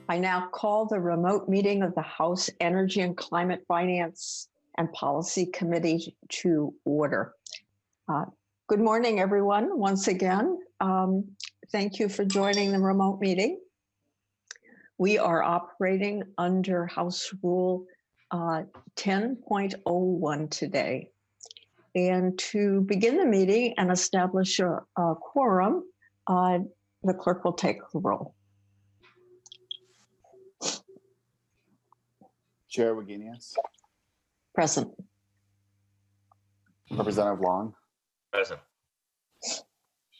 I now call the remote meeting of the House Energy and Climate Finance and Policy Committee to order. Good morning, everyone, once again. Thank you for joining the remote meeting. We are operating under House Rule 10.01 today. And to begin the meeting and establish a quorum, the clerk will take the roll. Chair Wagenius. Present. Representative Long. Present.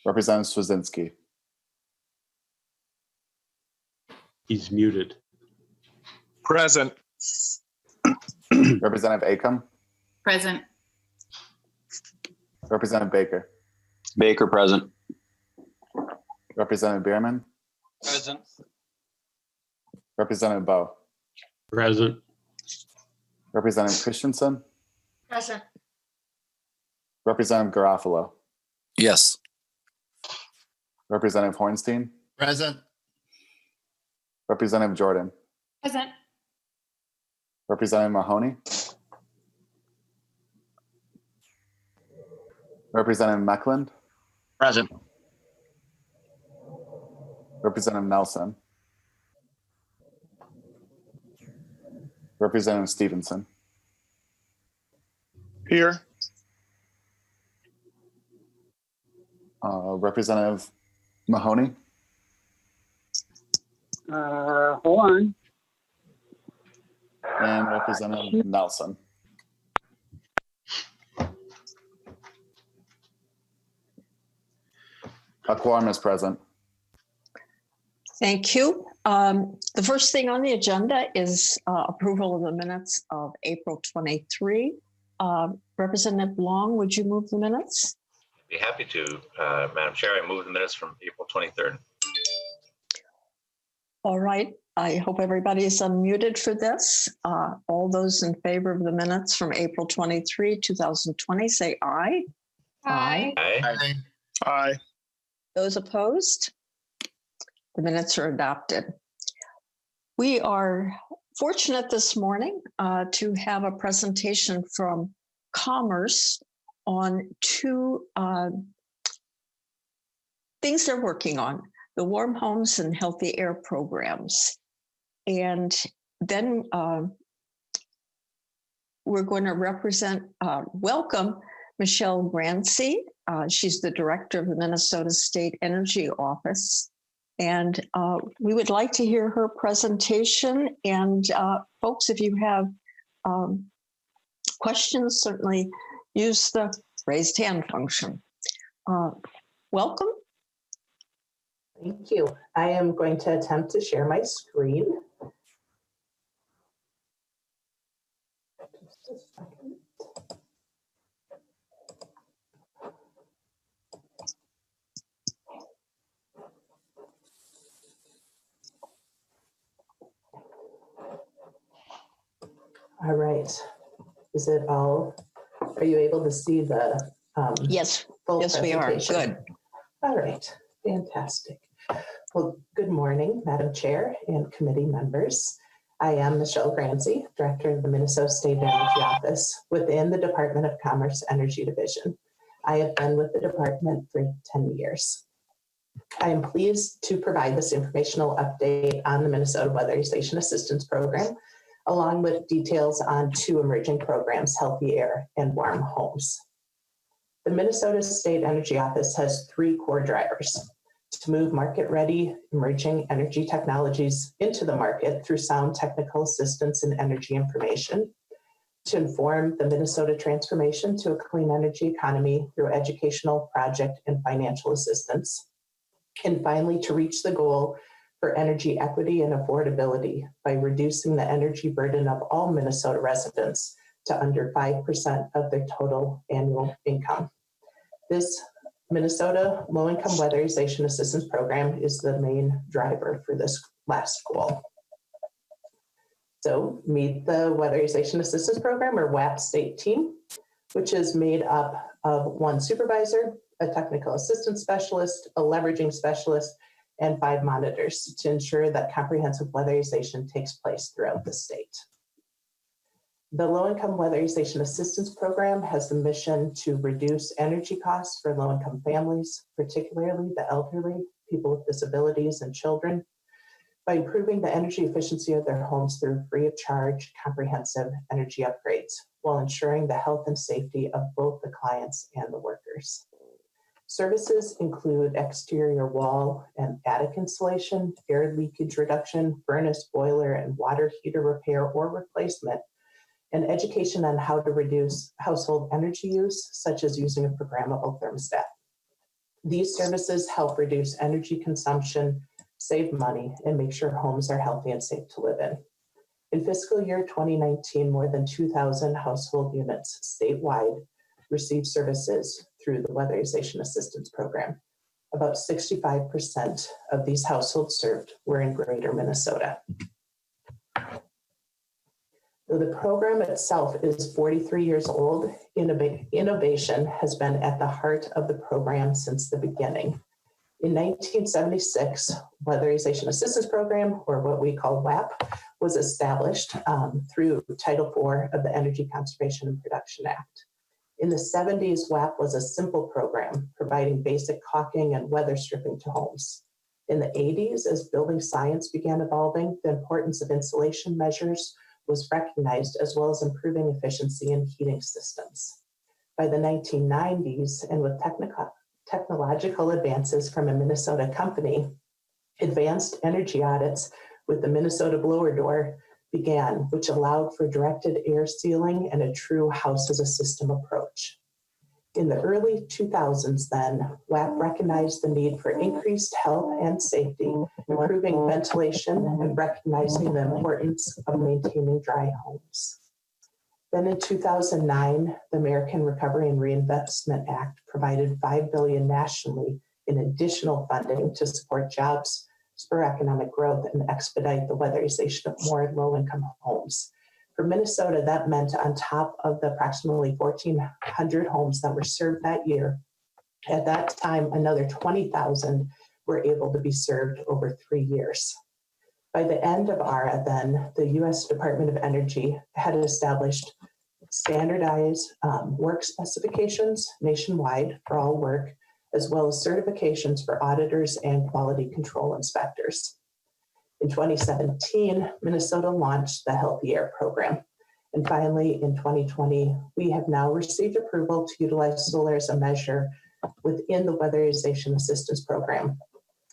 Representative Swazinski. He's muted. Present. Representative Acom. Present. Representative Baker. Baker present. Representative Bierman. Present. Representative Bowe. Present. Representative Christensen. Present. Representative Garofalo. Yes. Representative Hornstein. Present. Representative Jordan. Present. Representative Mahoney. Representative Meckland. Present. Representative Nelson. Representative Stevenson. Here. Representative Mahoney. Hold on. And Representative Nelson. A quorum is present. Thank you. The first thing on the agenda is approval of the minutes of April 23. Representative Long, would you move the minutes? Be happy to, Madam Chair. I move the minutes from April 23rd. All right. I hope everybody is unmuted for this. All those in favor of the minutes from April 23, 2020, say aye. Aye. Aye. Aye. Those opposed? The minutes are adopted. We are fortunate this morning to have a presentation from Commerce on two things they're working on, the Warm Homes and Healthy Air programs. And then we're going to welcome Michelle Grancy. She's the director of the Minnesota State Energy Office. And we would like to hear her presentation. And folks, if you have questions, certainly use the raised hand function. Welcome. Thank you. I am going to attempt to share my screen. Just a second. All right. Is it all? Are you able to see the Yes. full Yes, we are. presentation? Good. All right. Fantastic. Well, good morning, Madam Chair and committee members. I am Michelle Grancy, Director of the Minnesota State Energy Office within the Department of Commerce Energy Division. I have been with the department for 10 years. I am pleased to provide this informational update on the Minnesota Weatherization Assistance Program, along with details on two emerging programs, Healthy Air and Warm Homes. The Minnesota State Energy Office has three core drivers: to move market-ready emerging energy technologies into the market through sound technical assistance and energy information, to inform the Minnesota transformation to a clean energy economy through educational, project, and financial assistance, and finally, to reach the goal for energy equity and affordability by reducing the energy burden of all Minnesota residents to under 5% of their total annual income. This Minnesota Low-Income Weatherization Assistance Program is the main driver for this last goal. So meet the Weatherization Assistance Program, or WAP state team, which is made up of one supervisor, a technical assistance specialist, a leveraging specialist, and 5 monitors to ensure that comprehensive weatherization takes place throughout the state. The Low-Income Weatherization Assistance Program has the mission to reduce energy costs for low-income families, particularly the elderly, people with disabilities, and children, by improving the energy efficiency of their homes through free of charge comprehensive energy upgrades, while ensuring the health and safety of both the clients and the workers. Services include exterior wall and attic insulation, air leakage reduction, furnace, boiler, and water heater repair or replacement, and education on how to reduce household energy use, such as using a programmable thermostat. These services help reduce energy consumption, save money, and make sure homes are healthy and safe to live in. In fiscal year 2019, more than 2,000 household units statewide received services through the Weatherization Assistance Program. About 65% of these households served were in Greater Minnesota. The program itself is 43 years old. Innovation has been at the heart of the program since the beginning. In 1976, Weatherization Assistance Program, or what we call WAP, was established through Title IV of the Energy Conservation and Production Act. In the 70s, WAP was a simple program providing basic caulking and weather stripping to homes. In the 80s, as building science began evolving, the importance of insulation measures was recognized, as well as improving efficiency in heating systems. By the 1990s, and with technological advances from a Minnesota company, advanced energy audits with the Minnesota blower door began, which allowed for directed air sealing and a true house as a system approach. In the early 2000s then, WAP recognized the need for increased health and safety, improving ventilation and recognizing the importance of maintaining dry homes. Then in 2009, the American Recovery and Reinvestment Act provided $5 billion nationally in additional funding to support jobs, spur economic growth, and expedite the weatherization of more low-income homes. For Minnesota, that meant on top of the approximately 1,400 homes that were served that year, at that time, another 20,000 were able to be served over 3 years. By the end of ARA, then, the U.S. Department of Energy had established standardized work specifications nationwide for all work, as well as certifications for auditors and quality control inspectors. In 2017, Minnesota launched the Healthy Air Program. And finally, in 2020, we have now received approval to utilize solar as a measure within the Weatherization Assistance Program,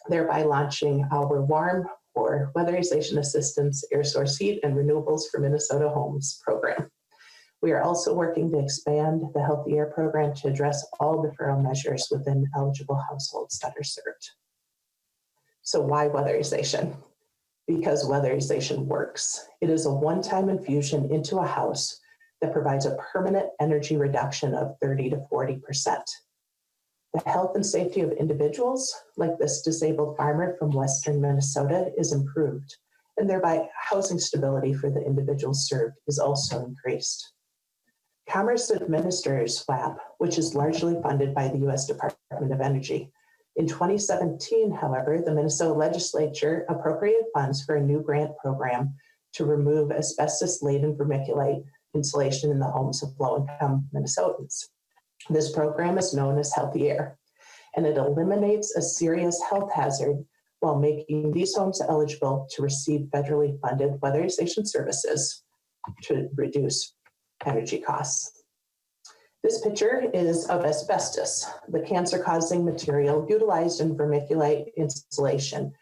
thereby launching our WARM, or Weatherization Assistance Air Source Heat and Renewables for Minnesota Homes program. We are also working to expand the Healthy Air Program to address all deferral measures within eligible households that are served. So why weatherization? Because weatherization works. It is a one-time infusion into a house that provides a permanent energy reduction of 30 to 40%. The health and safety of individuals, like this disabled farmer from Western Minnesota, is improved, and thereby housing stability for the individuals served is also increased. Commerce administers WAP, which is largely funded by the U.S. Department of Energy. In 2017, however, the Minnesota legislature appropriated funds for a new grant program to remove asbestos-laden vermiculite insulation in the homes of low-income Minnesotans. This program is known as Healthy Air, and it eliminates a serious health hazard while making these homes eligible to receive federally funded weatherization services to reduce energy costs. This picture is of asbestos, the cancer-causing material utilized in vermiculite insulation,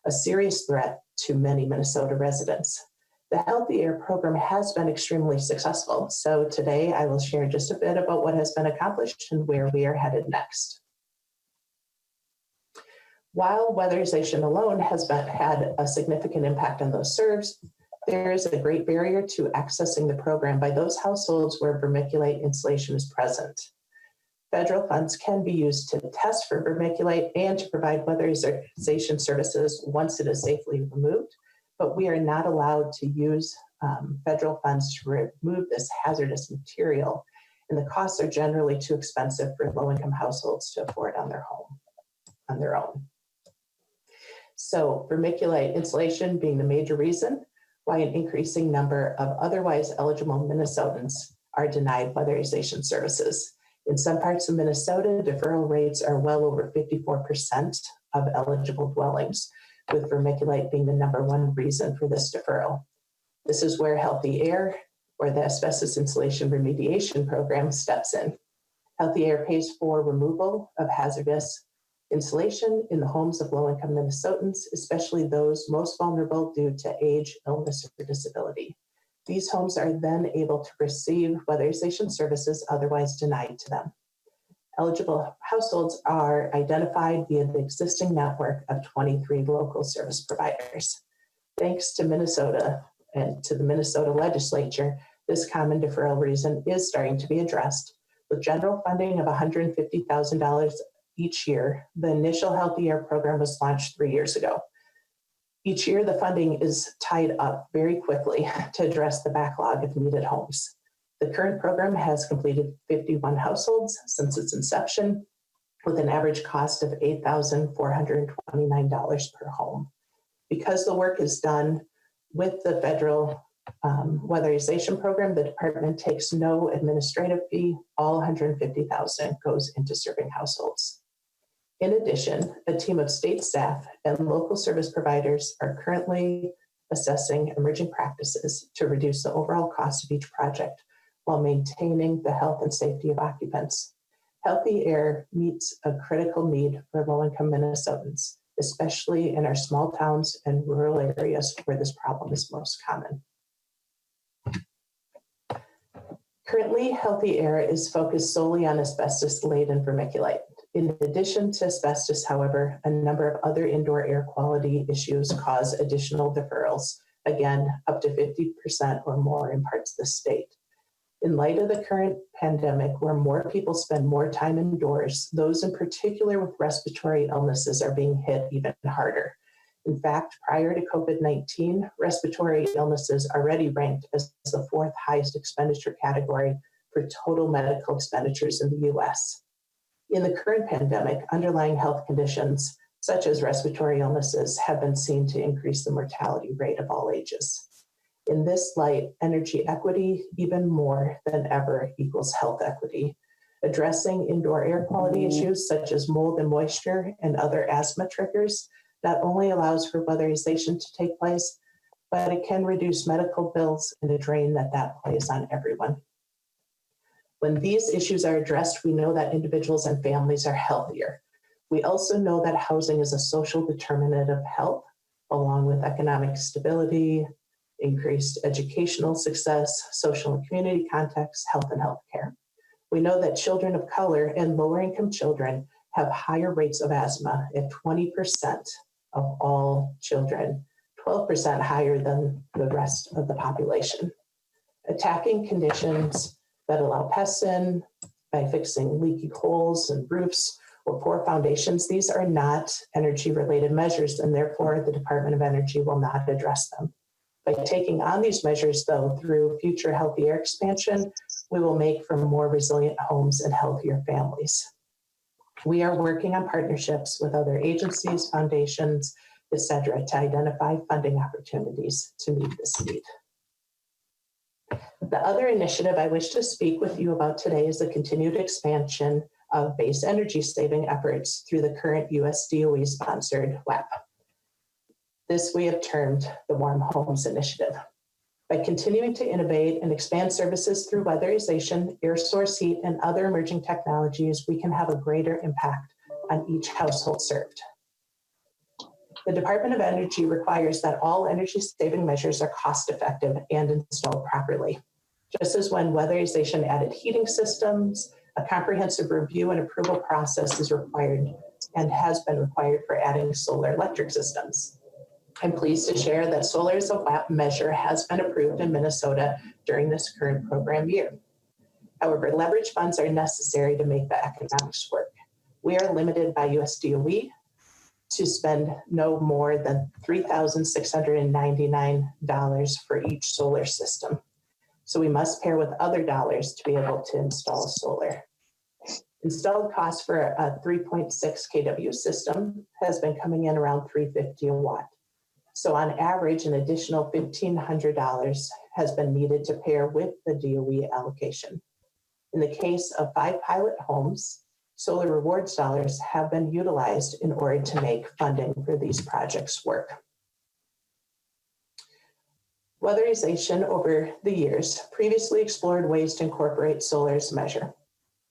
a serious threat to many Minnesota residents. The Healthy Air program has been extremely successful, so today I will share just a bit about what has been accomplished and where we are headed next. While weatherization alone has had a significant impact on those served, there is a great barrier to accessing the program by those households where vermiculite insulation is present. Federal funds can be used to test for vermiculite and to provide weatherization services once it is safely removed, but we are not allowed to use federal funds to remove this hazardous material, and the costs are generally too expensive for low-income households to afford on their own. So vermiculite insulation being the major reason why an increasing number of otherwise eligible Minnesotans are denied weatherization services. In some parts of Minnesota, deferral rates are well over 54% of eligible dwellings, with vermiculite being the number one reason for this deferral. This is where Healthy Air, or the asbestos insulation remediation program, steps in. Healthy Air pays for removal of hazardous insulation in the homes of low-income Minnesotans, especially those most vulnerable due to age, illness, or disability. These homes are then able to receive weatherization services otherwise denied to them. Eligible households are identified via the existing network of 23 local service providers. Thanks to Minnesota and to the Minnesota legislature, this common deferral reason is starting to be addressed. With general funding of $150,000 each year, the initial Healthy Air program was launched 3 years ago. Each year, the funding is tied up very quickly to address the backlog of needed homes. The current program has completed 51 households since its inception, with an average cost of $8,429 per home. Because the work is done with the federal weatherization program, the department takes no administrative fee. All $150,000 goes into serving households. In addition, a team of state staff and local service providers are currently assessing emerging practices to reduce the overall cost of each project while maintaining the health and safety of occupants. Healthy Air meets a critical need for low-income Minnesotans, especially in our small towns and rural areas where this problem is most common. Currently, Healthy Air is focused solely on asbestos-laden vermiculite. In addition to asbestos, however, a number of other indoor air quality issues cause additional deferrals, again, up to 50% or more in parts of the state. In light of the current pandemic, where more people spend more time indoors, those in particular with respiratory illnesses are being hit even harder. In fact, prior to COVID-19, respiratory illnesses already ranked as the fourth highest expenditure category for total medical expenditures in the US. In the current pandemic, underlying health conditions, such as respiratory illnesses, have been seen to increase the mortality rate of all ages. In this light, energy equity, even more than ever, equals health equity. Addressing indoor air quality issues such as mold and moisture and other asthma triggers not only allows for weatherization to take place, but it can reduce medical bills and the drain that plays on everyone. When these issues are addressed, we know that individuals and families are healthier. We also know that housing is a social determinant of health, along with economic stability, increased educational success, social and community contacts, health and healthcare. We know that children of color and lower income children have higher rates of asthma at 20% of all children, 12% higher than the rest of the population. Attacking conditions that allow pests in by fixing leaky holes and roofs or poor foundations, these are not energy related measures, and therefore the Department of Energy will not address them. By taking on these measures, though, through future Healthy Air expansion, we will make for more resilient homes and healthier families. We are working on partnerships with other agencies, foundations, et cetera, to identify funding opportunities to meet this need. The other initiative I wish to speak with you about today is the continued expansion of base energy saving efforts through the current US DOE sponsored WEP. This we have termed the Warm Homes Initiative. By continuing to innovate and expand services through weatherization, air source heat, and other emerging technologies, we can have a greater impact on each household served. The Department of Energy requires that all energy saving measures are cost effective and installed properly. Just as when weatherization added heating systems, a comprehensive review and approval process is required and has been required for adding solar electric systems. I'm pleased to share that solar as a WAP measure has been approved in Minnesota during this current program year. However, leverage funds are necessary to make the economics work. We are limited by US DOE to spend no more than $3,699 for each solar system. So we must pair with other dollars to be able to install solar. Installed cost for a 3.6 kW system has been coming in around $350 a watt. So on average, an additional $1,500 has been needed to pair with the DOE allocation. In the case of 5 pilot homes, solar rewards dollars have been utilized in order to make funding for these projects work. Weatherization over the years previously explored ways to incorporate solar as a measure.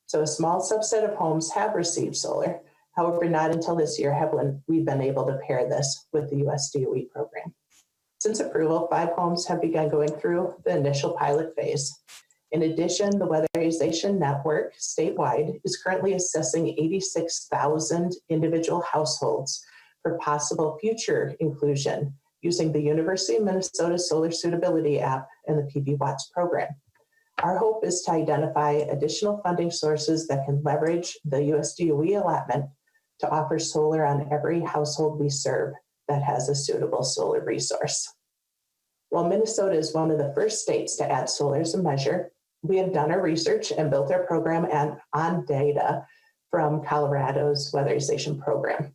So a small subset of homes have received solar. However, not until this year have we been able to pair this with the US DOE program. Since approval, 5 homes have begun going through the initial pilot phase. In addition, the weatherization network statewide is currently assessing 86,000 individual households for possible future inclusion using the University of Minnesota Solar Suitability app and the PV Watts program. Our hope is to identify additional funding sources that can leverage the US DOE allotment to offer solar on every household we serve that has a suitable solar resource. While Minnesota is one of the first states to add solar as a measure, we have done our research and built our program on data from Colorado's weatherization program.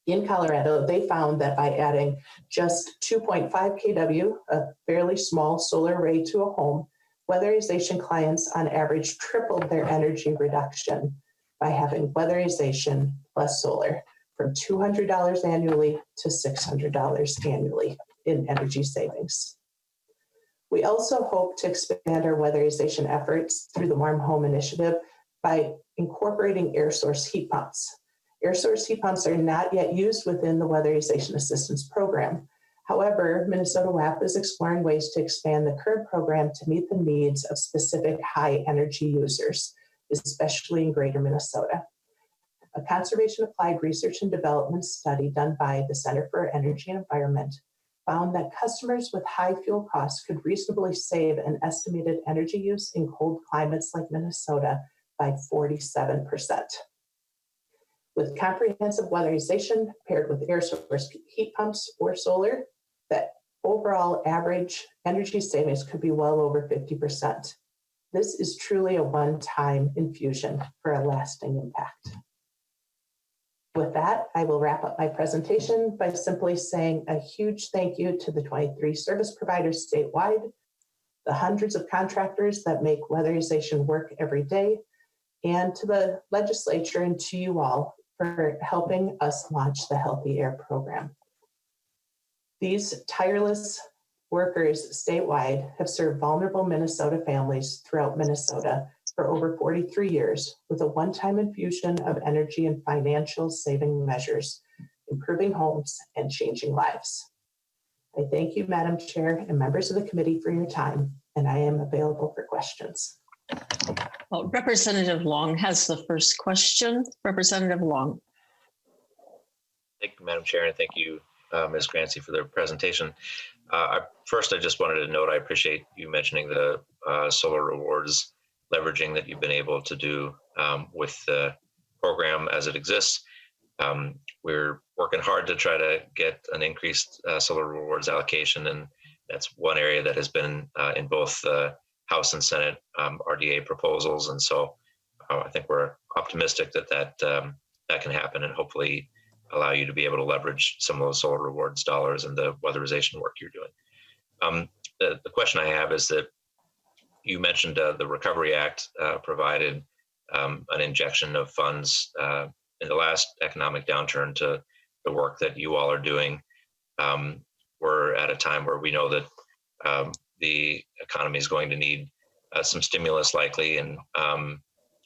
In Colorado, they found that by adding just 2.5 kW, a fairly small solar array to a home, weatherization clients on average tripled their energy reduction by having weatherization plus solar from $200 annually to $600 annually in energy savings. We also hope to expand our weatherization efforts through the Warm Home Initiative by incorporating air source heat pumps. Air source heat pumps are not yet used within the Weatherization Assistance Program. However, Minnesota WAP is exploring ways to expand the current program to meet the needs of specific high energy users, especially in Greater Minnesota. A conservation applied research and development study done by the Center for Energy and Environment found that customers with high fuel costs could reasonably save an estimated energy use in cold climates like Minnesota by 47%. With comprehensive weatherization paired with air source heat pumps or solar, that overall average energy savings could be well over 50%. This is truly a one-time infusion for a lasting impact. With that, I will wrap up my presentation by simply saying a huge thank you to the 23 service providers statewide, the hundreds of contractors that make weatherization work every day, and to the legislature and to you all for helping us launch the Healthy Air program. These tireless workers statewide have served vulnerable Minnesota families throughout Minnesota for over 43 years with a one-time infusion of energy and financial saving measures, improving homes and changing lives. I thank you, Madam Chair and members of the committee for your time, and I am available for questions. Well, Representative Long has the first question. Representative Long. Thank you, Madam Chair, and thank you, Ms. Grancy, for the presentation. First, I just wanted to note I appreciate you mentioning the solar rewards leveraging that you've been able to do with the program as it exists. We're working hard to try to get an increased solar rewards allocation, and that's one area that has been in both the House and Senate RDA proposals. And so I think we're optimistic that that can happen and hopefully allow you to be able to leverage some of those solar rewards dollars and the weatherization work you're doing. The question I have is that you mentioned the Recovery Act provided an injection of funds in the last economic downturn to the work that you all are doing. We're at a time where we know that the economy is going to need some stimulus likely, and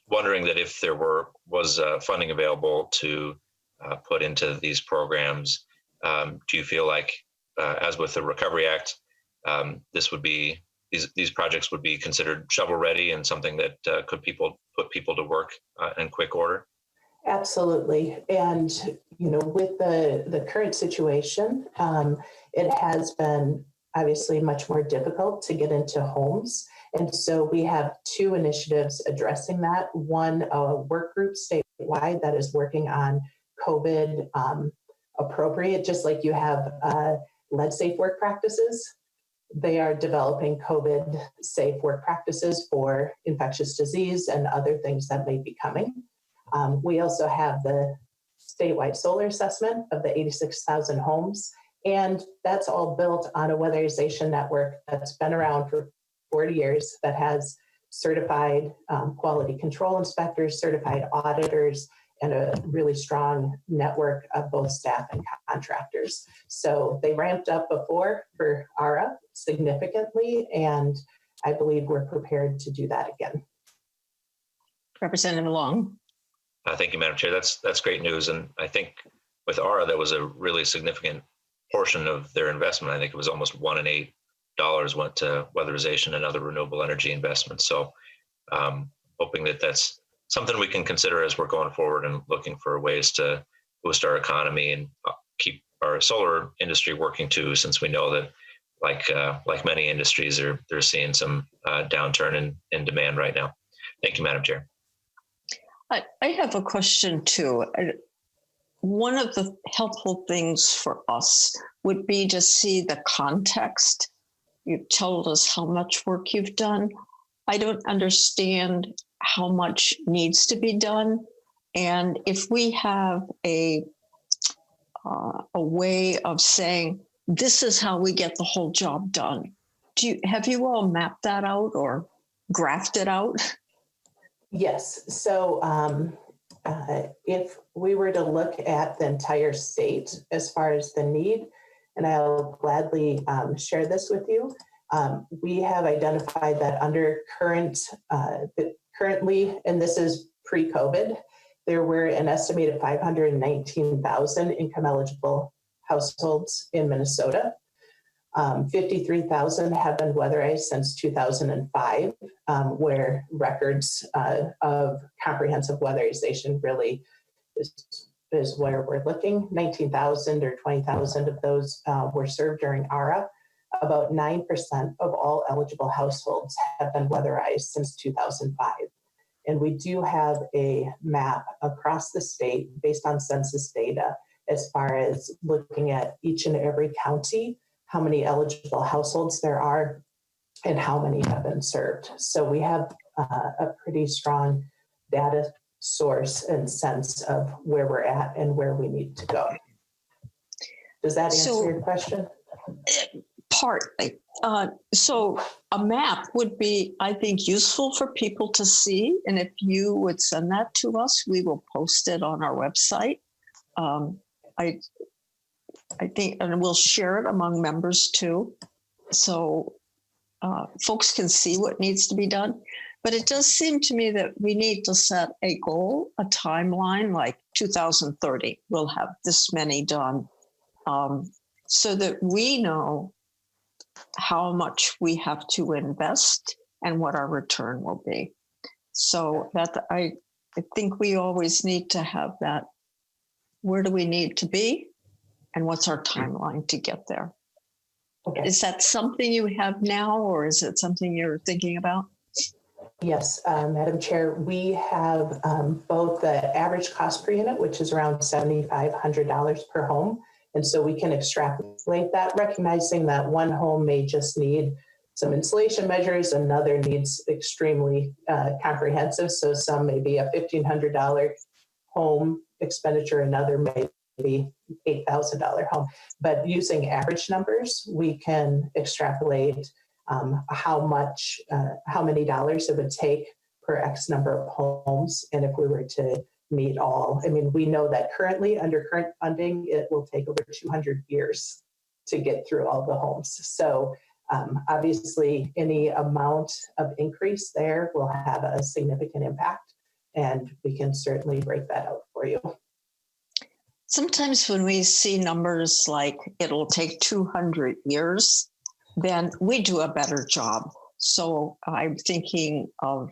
wondering that if there was funding available to put into these programs, do you feel like, as with the Recovery Act, these projects would be considered shovel ready and something that could put people to work in quick order? Absolutely. And, with the current situation, it has been obviously much more difficult to get into homes. And so we have 2 initiatives addressing that. One, a work group statewide that is working on COVID appropriate, just like you have lead safe work practices. they are developing COVID-safe work practices for infectious disease and other things that may be coming. We also have the statewide solar assessment of the 86,000 homes, and that's all built on a weatherization network that's been around for 40 years, that has certified quality control inspectors, certified auditors, and a really strong network of both staff and contractors. So they ramped up before for ARA significantly, and I believe we're prepared to do that again. Representative Long. Thank you, Madam Chair. That's great news. And I think with ARA, that was a really significant portion of their investment. I think it was almost $1 in $8 went to weatherization and other renewable energy investments. So hoping that that's something we can consider as we're going forward and looking for ways to boost our economy and keep our solar industry working too, since we know that like many industries, they're seeing some downturn in demand right now. Thank you, Madam Chair. I have a question too. One of the helpful things for us would be to see the context. You've told us how much work you've done. I don't understand how much needs to be done. And if we have a way of saying, this is how we get the whole job done. Have you all mapped that out or graphed it out? Yes. So if we were to look at the entire state as far as the need, and I'll gladly share this with you, we have identified that under currently, and this is pre-COVID, there were an estimated 519,000 income eligible households in Minnesota. 53,000 have been weatherized since 2005, where records of comprehensive weatherization really is where we're looking. 19,000 or 20,000 of those were served during ARA. About 9% of all eligible households have been weatherized since 2005. And we do have a map across the state based on census data as far as looking at each and every county, how many eligible households there are, and how many have been served. So we have a pretty strong data source and sense of where we're at and where we need to go. Does that answer your question? Partly. So a map would be, I think, useful for people to see. And if you would send that to us, we will post it on our website. I think, and we'll share it among members too. So folks can see what needs to be done. But it does seem to me that we need to set a goal, a timeline, like 2030, we'll have this many done, so that we know how much we have to invest and what our return will be. So that I think we always need to have that. Where do we need to be? And what's our timeline to get there? Okay. Is that something you have now, or is it something you're thinking about? Yes, Madam Chair, we have both the average cost per unit, which is around $7,500 per home. And so we can extrapolate that, recognizing that one home may just need some insulation measures, another needs extremely comprehensive. So some may be a $1,500 home expenditure, another may be $8,000 home. But using average numbers, we can extrapolate how many dollars it would take per X number of homes. And if we were to meet all, I mean, we know that currently under current funding, it will take over 200 years to get through all the homes. So obviously any amount of increase there will have a significant impact, and we can certainly break that out for you. Sometimes when we see numbers like it'll take 200 years, then we do a better job. So I'm thinking of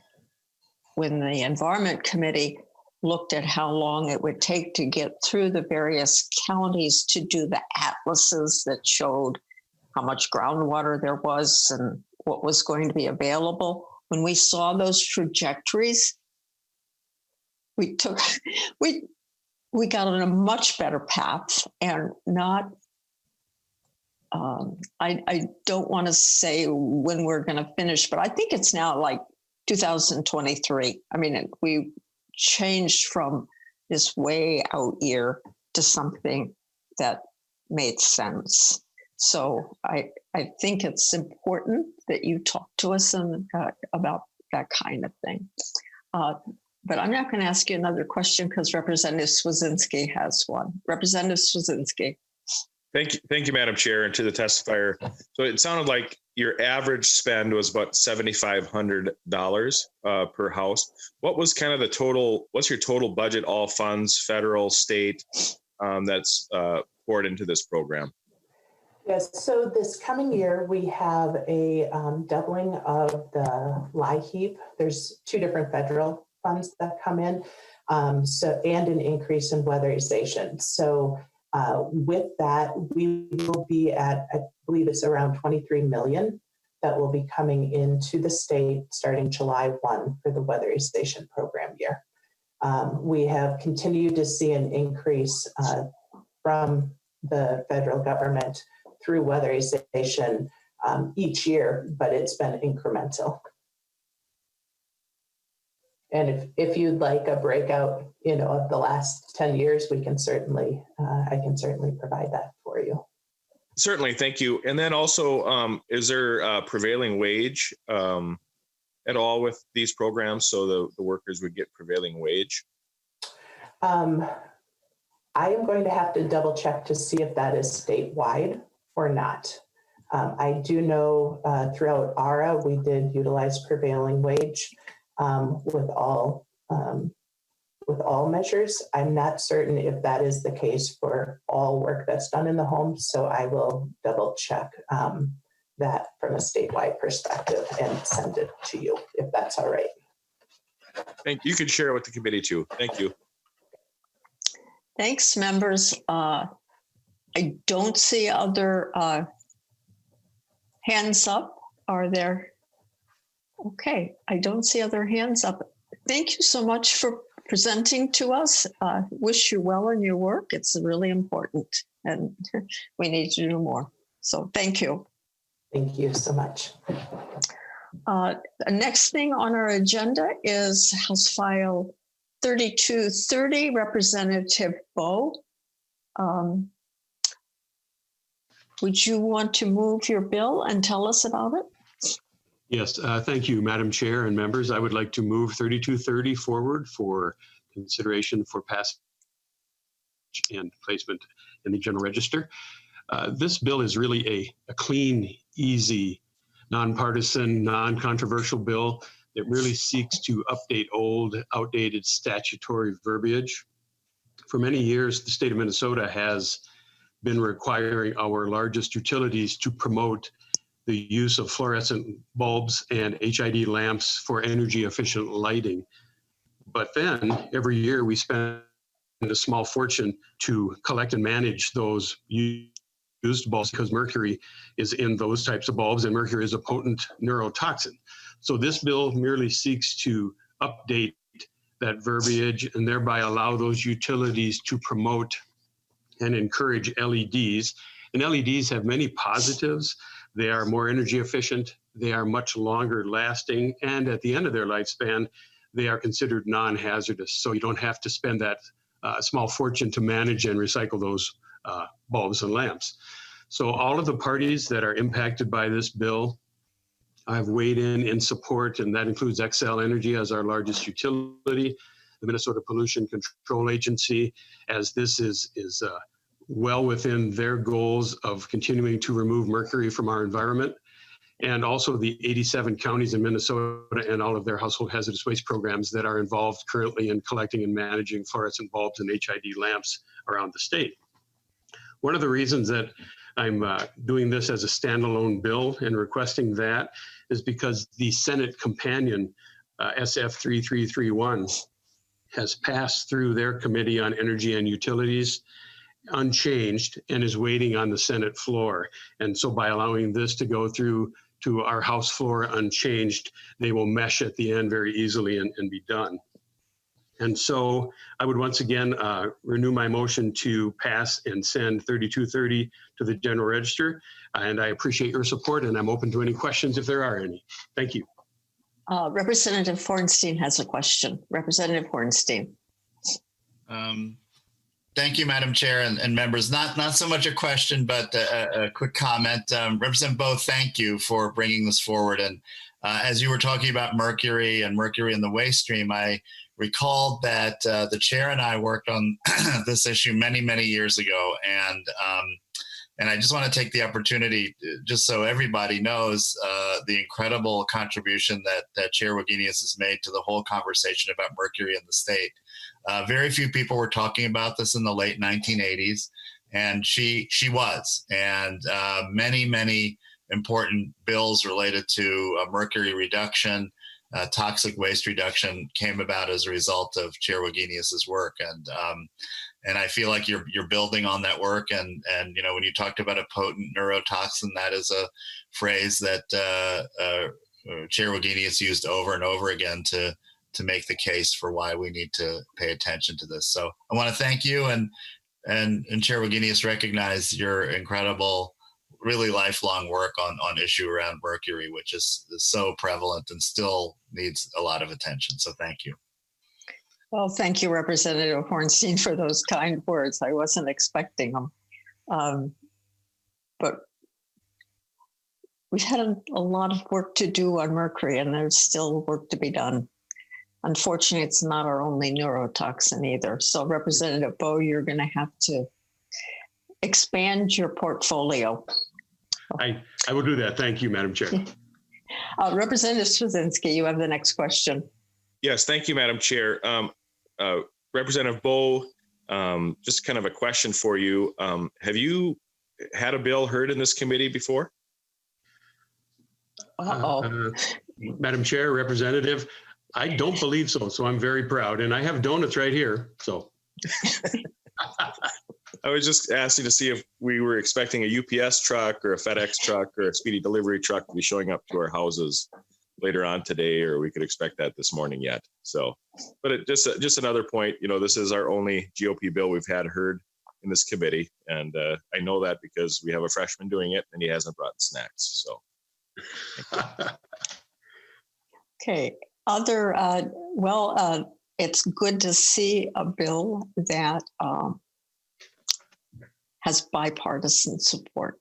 when the Environment Committee looked at how long it would take to get through the various counties to do the atlases that showed how much groundwater there was and what was going to be available. When we saw those trajectories, we got on a much better path and not I don't want to say when we're going to finish, but I think it's now like 2023. I mean, we changed from this way out year to something that made sense. So I think it's important that you talk to us about that kind of thing. But I'm not going to ask you another question because Representative Swedzinski has one. Representative Swedzinski. Thank you, Madam Chair, and to the testifier. So it sounded like your average spend was about $7,500 per house. What was kind of the total? What's your total budget, all funds, federal, state, that's poured into this program? Yes, so this coming year, we have a doubling of the LIHEAP. There's two different federal funds that come in, and an increase in weatherization. So with that, we will be at, I believe it's around 23 million that will be coming into the state starting July 1 for the weatherization program year. We have continued to see an increase from the federal government through weatherization each year, but it's been incremental. And if you'd like a breakout, of the last 10 years, we can certainly, I can certainly provide that for you. Certainly, thank you. And then also, is there a prevailing wage at all with these programs, so the workers would get prevailing wage? I am going to have to double check to see if that is statewide or not. I do know throughout ARA, we did utilize prevailing wage with all measures. I'm not certain if that is the case for all work that's done in the home, so I will double check that from a statewide perspective and send it to you, if that's all right. Thank you. You can share it with the committee too. Thank you. Thanks, members. I don't see other hands up. Are there? Okay, I don't see other hands up. Thank you so much for presenting to us. Wish you well in your work. It's really important and we need to do more. So thank you. Thank you so much. The next thing on our agenda is House File 3230, Representative Bowe. Would you want to move your bill and tell us about it? Yes, thank you, Madam Chair and members. I would like to move 3230 forward for consideration for passage and placement in the General Register. This bill is really a clean, easy, nonpartisan, non-controversial bill that really seeks to update old, outdated statutory verbiage. For many years, the state of Minnesota has been requiring our largest utilities to promote the use of fluorescent bulbs and HID lamps for energy efficient lighting. But then every year we spend a small fortune to collect and manage those used bulbs because mercury is in those types of bulbs and mercury is a potent neurotoxin. So this bill merely seeks to update that verbiage and thereby allow those utilities to promote and encourage LEDs. And LEDs have many positives. They are more energy efficient, they are much longer lasting, and at the end of their lifespan, they are considered non-hazardous. So you don't have to spend that small fortune to manage and recycle those bulbs and lamps. So all of the parties that are impacted by this bill, I've weighed in support, and that includes Xcel Energy as our largest utility, the Minnesota Pollution Control Agency, as this is well within their goals of continuing to remove mercury from our environment, and also the 87 counties in Minnesota and all of their household hazardous waste programs that are involved currently in collecting and managing fluorescent bulbs and HID lamps around the state. One of the reasons that I'm doing this as a standalone bill and requesting that is because the Senate companion SF 3331 has passed through their Committee on Energy and Utilities unchanged and is waiting on the Senate floor. And so by allowing this to go through to our House floor unchanged, they will mesh at the end very easily and be done. And so I would once again renew my motion to pass and send 3230 to the General Register. And I appreciate your support, and I'm open to any questions if there are any. Thank you. Representative Hornstein has a question. Representative Hornstein. Thank you, Madam Chair and members. Not so much a question, but a quick comment. Representative Bo, thank you for bringing this forward. And as you were talking about mercury and mercury in the waste stream, I recalled that the chair and I worked on this issue many years ago. And I just want to take the opportunity, just so everybody knows, the incredible contribution that Chair Wagenius has made to the whole conversation about mercury in the state. Very few people were talking about this in the late 1980s, and she was. And many important bills related to mercury reduction, toxic waste reduction came about as a result of Chair Wagenius's work. And I feel like you're building on that work. And you know, when you talked about a potent neurotoxin, that is a phrase that Chair Wagenius used over and over again to make the case for why we need to pay attention to this. So I want to thank you, and Chair Wagenius, recognize your incredible, really lifelong work on issue around mercury, which is so prevalent and still needs a lot of attention. So thank you. Well, thank you, Representative Hornstein, for those kind words. I wasn't expecting them. But we've had a lot of work to do on mercury, and there's still work to be done. Unfortunately, it's not our only neurotoxin either. So Representative Bo, you're going to have to expand your portfolio. I will do that. Thank you, Madam Chair. Representative Straczynski, you have the next question. Yes, thank you, Madam Chair. Representative Bo, just kind of a question for you. Have you had a bill heard in this committee before? Madam Chair, Representative, I don't believe so. So I'm very proud. And I have donuts right here. So I was just asking to see if we were expecting a UPS truck or a FedEx truck or a speedy delivery truck to be showing up to our houses later on today, or we could expect that this morning yet. So, but just another point, you know, this is our only GOP bill we've had heard in this committee. And I know that because we have a freshman doing it and he hasn't brought snacks. So. Okay. It's good to see a bill that has bipartisan support.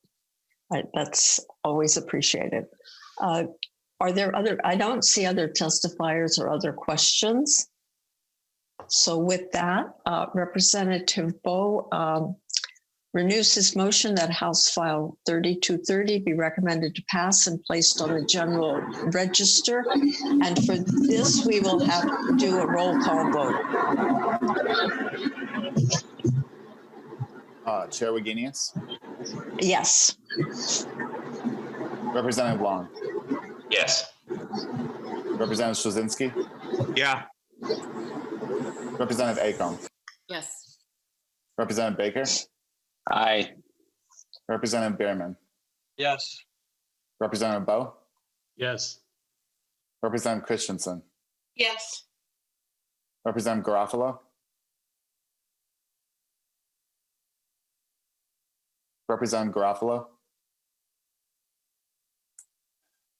That's always appreciated. Are there I don't see other testifiers or other questions. So with that, Representative Bo renews his motion that House File 3230 be recommended to pass and placed on the General Register. And for this, we will have to do a roll call vote. Chair Wagenius, Yes. Representative Long, Yes. Representative Straczynski, Yeah. Representative Acomb, Yes. Representative Baker, Aye. Representative Bierman, Yes. Representative Bo, Yes. Representative Christensen, Yes. Representative Garofalo, Representative Garofalo,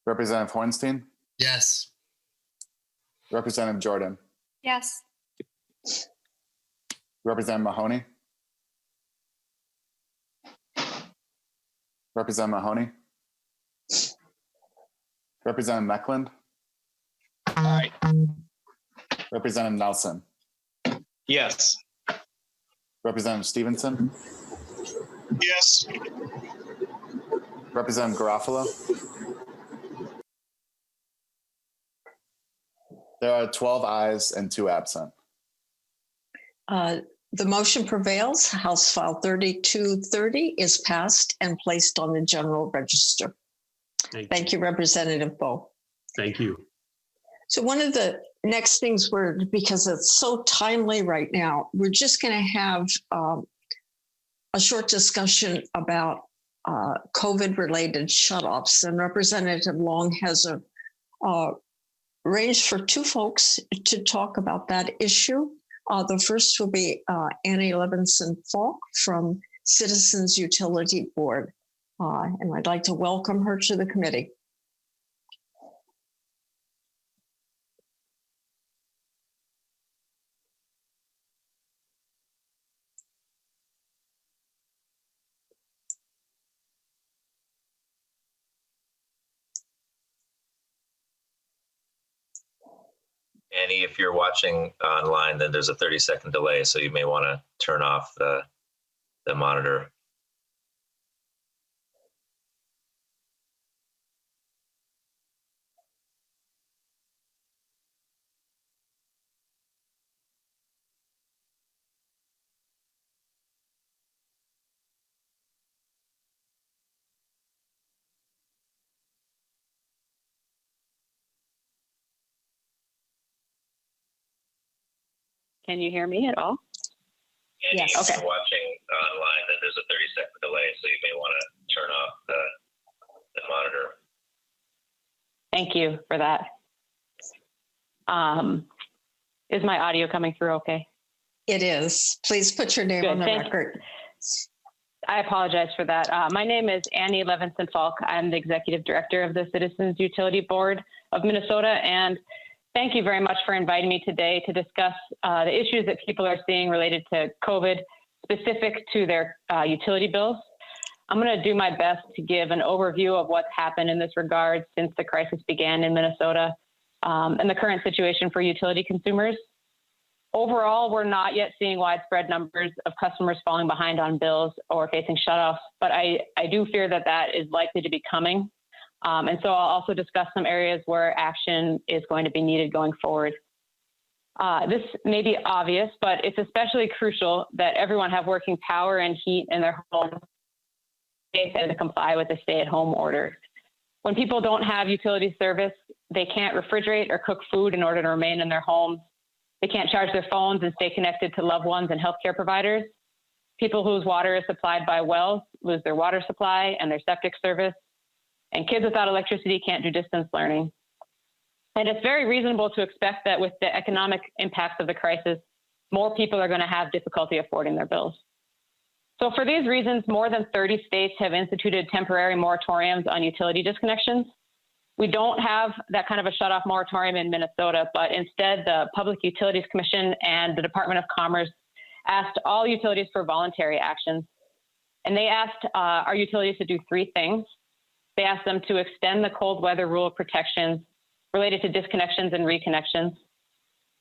Representative Hornstein, Yes. Representative Jordan, Yes. Representative Mahoney, Representative Mahoney, Representative Meckland, Aye. Representative Nelson, Yes. Representative Stevenson, Yes. Representative Garofalo. There are 12 ayes and 2 absent. The motion prevails. House File 3230 is passed and placed on the General Register. Thank you, Representative Bo. Thank you. So one of the next things because it's so timely right now, we're just going to have a short discussion about COVID-related shutoffs. And Representative Long has arranged for 2 folks to talk about that issue. The first will be Annie Levinson Falk from Citizens Utility Board. And I'd like to welcome her to the committee. Annie, if you're watching online, then there's a 30-second delay, so you may want to turn off the monitor. Can you hear me at all? Annie, Yes. if Okay. you're watching online, then there's a 30-second delay, so you may want to turn off the monitor. Thank you for that. Is my audio coming through okay? It is. Please put your name Good, on the thank you. record. I apologize for that. My name is Annie Levinson Falk. I'm the Executive Director of the Citizens Utility Board of Minnesota. And thank you very much for inviting me today to discuss the issues that people are seeing related to COVID, specific to their utility bills. I'm going to do my best to give an overview of what's happened in this regard since the crisis began in Minnesota and the current situation for utility consumers. Overall, we're not yet seeing widespread numbers of customers falling behind on bills or facing shutoffs, but I do fear that that is likely to be coming. And so I'll also discuss some areas where action is going to be needed going forward. This may be obvious, but it's especially crucial that everyone have working power and heat in their homes and to comply with the stay-at-home order. When people don't have utility service, they can't refrigerate or cook food in order to remain in their homes. They can't charge their phones and stay connected to loved ones and healthcare providers. People whose water is supplied by wells lose their water supply and their septic service. And kids without electricity can't do distance learning. And it's very reasonable to expect that with the economic impacts of the crisis, more people are going to have difficulty affording their bills. So for these reasons, more than 30 states have instituted temporary moratoriums on utility disconnections. We don't have that kind of a shut-off moratorium in Minnesota, but instead the Public Utilities Commission and the Department of Commerce asked all utilities for voluntary actions. And they asked our utilities to do three things. They asked them to extend the cold weather rule of protections related to disconnections and reconnections,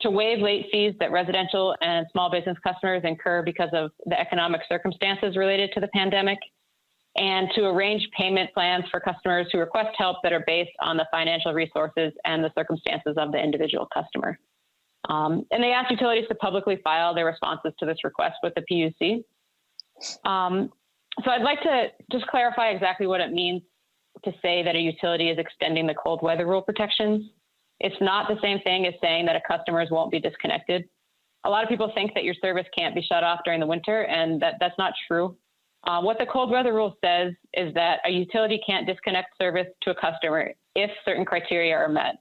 to waive late fees that residential and small business customers incur because of the economic circumstances related to the pandemic, and to arrange payment plans for customers who request help that are based on the financial resources and the circumstances of the individual customer. And they asked utilities to publicly file their responses to this request with the PUC. So I'd like to just clarify exactly what it means to say that a utility is extending the cold weather rule protections. It's not the same thing as saying that a customers won't be disconnected. A lot of people think that your service can't be shut off during the winter, and that's not true. What the cold weather rule says is that a utility can't disconnect service to a customer if certain criteria are met.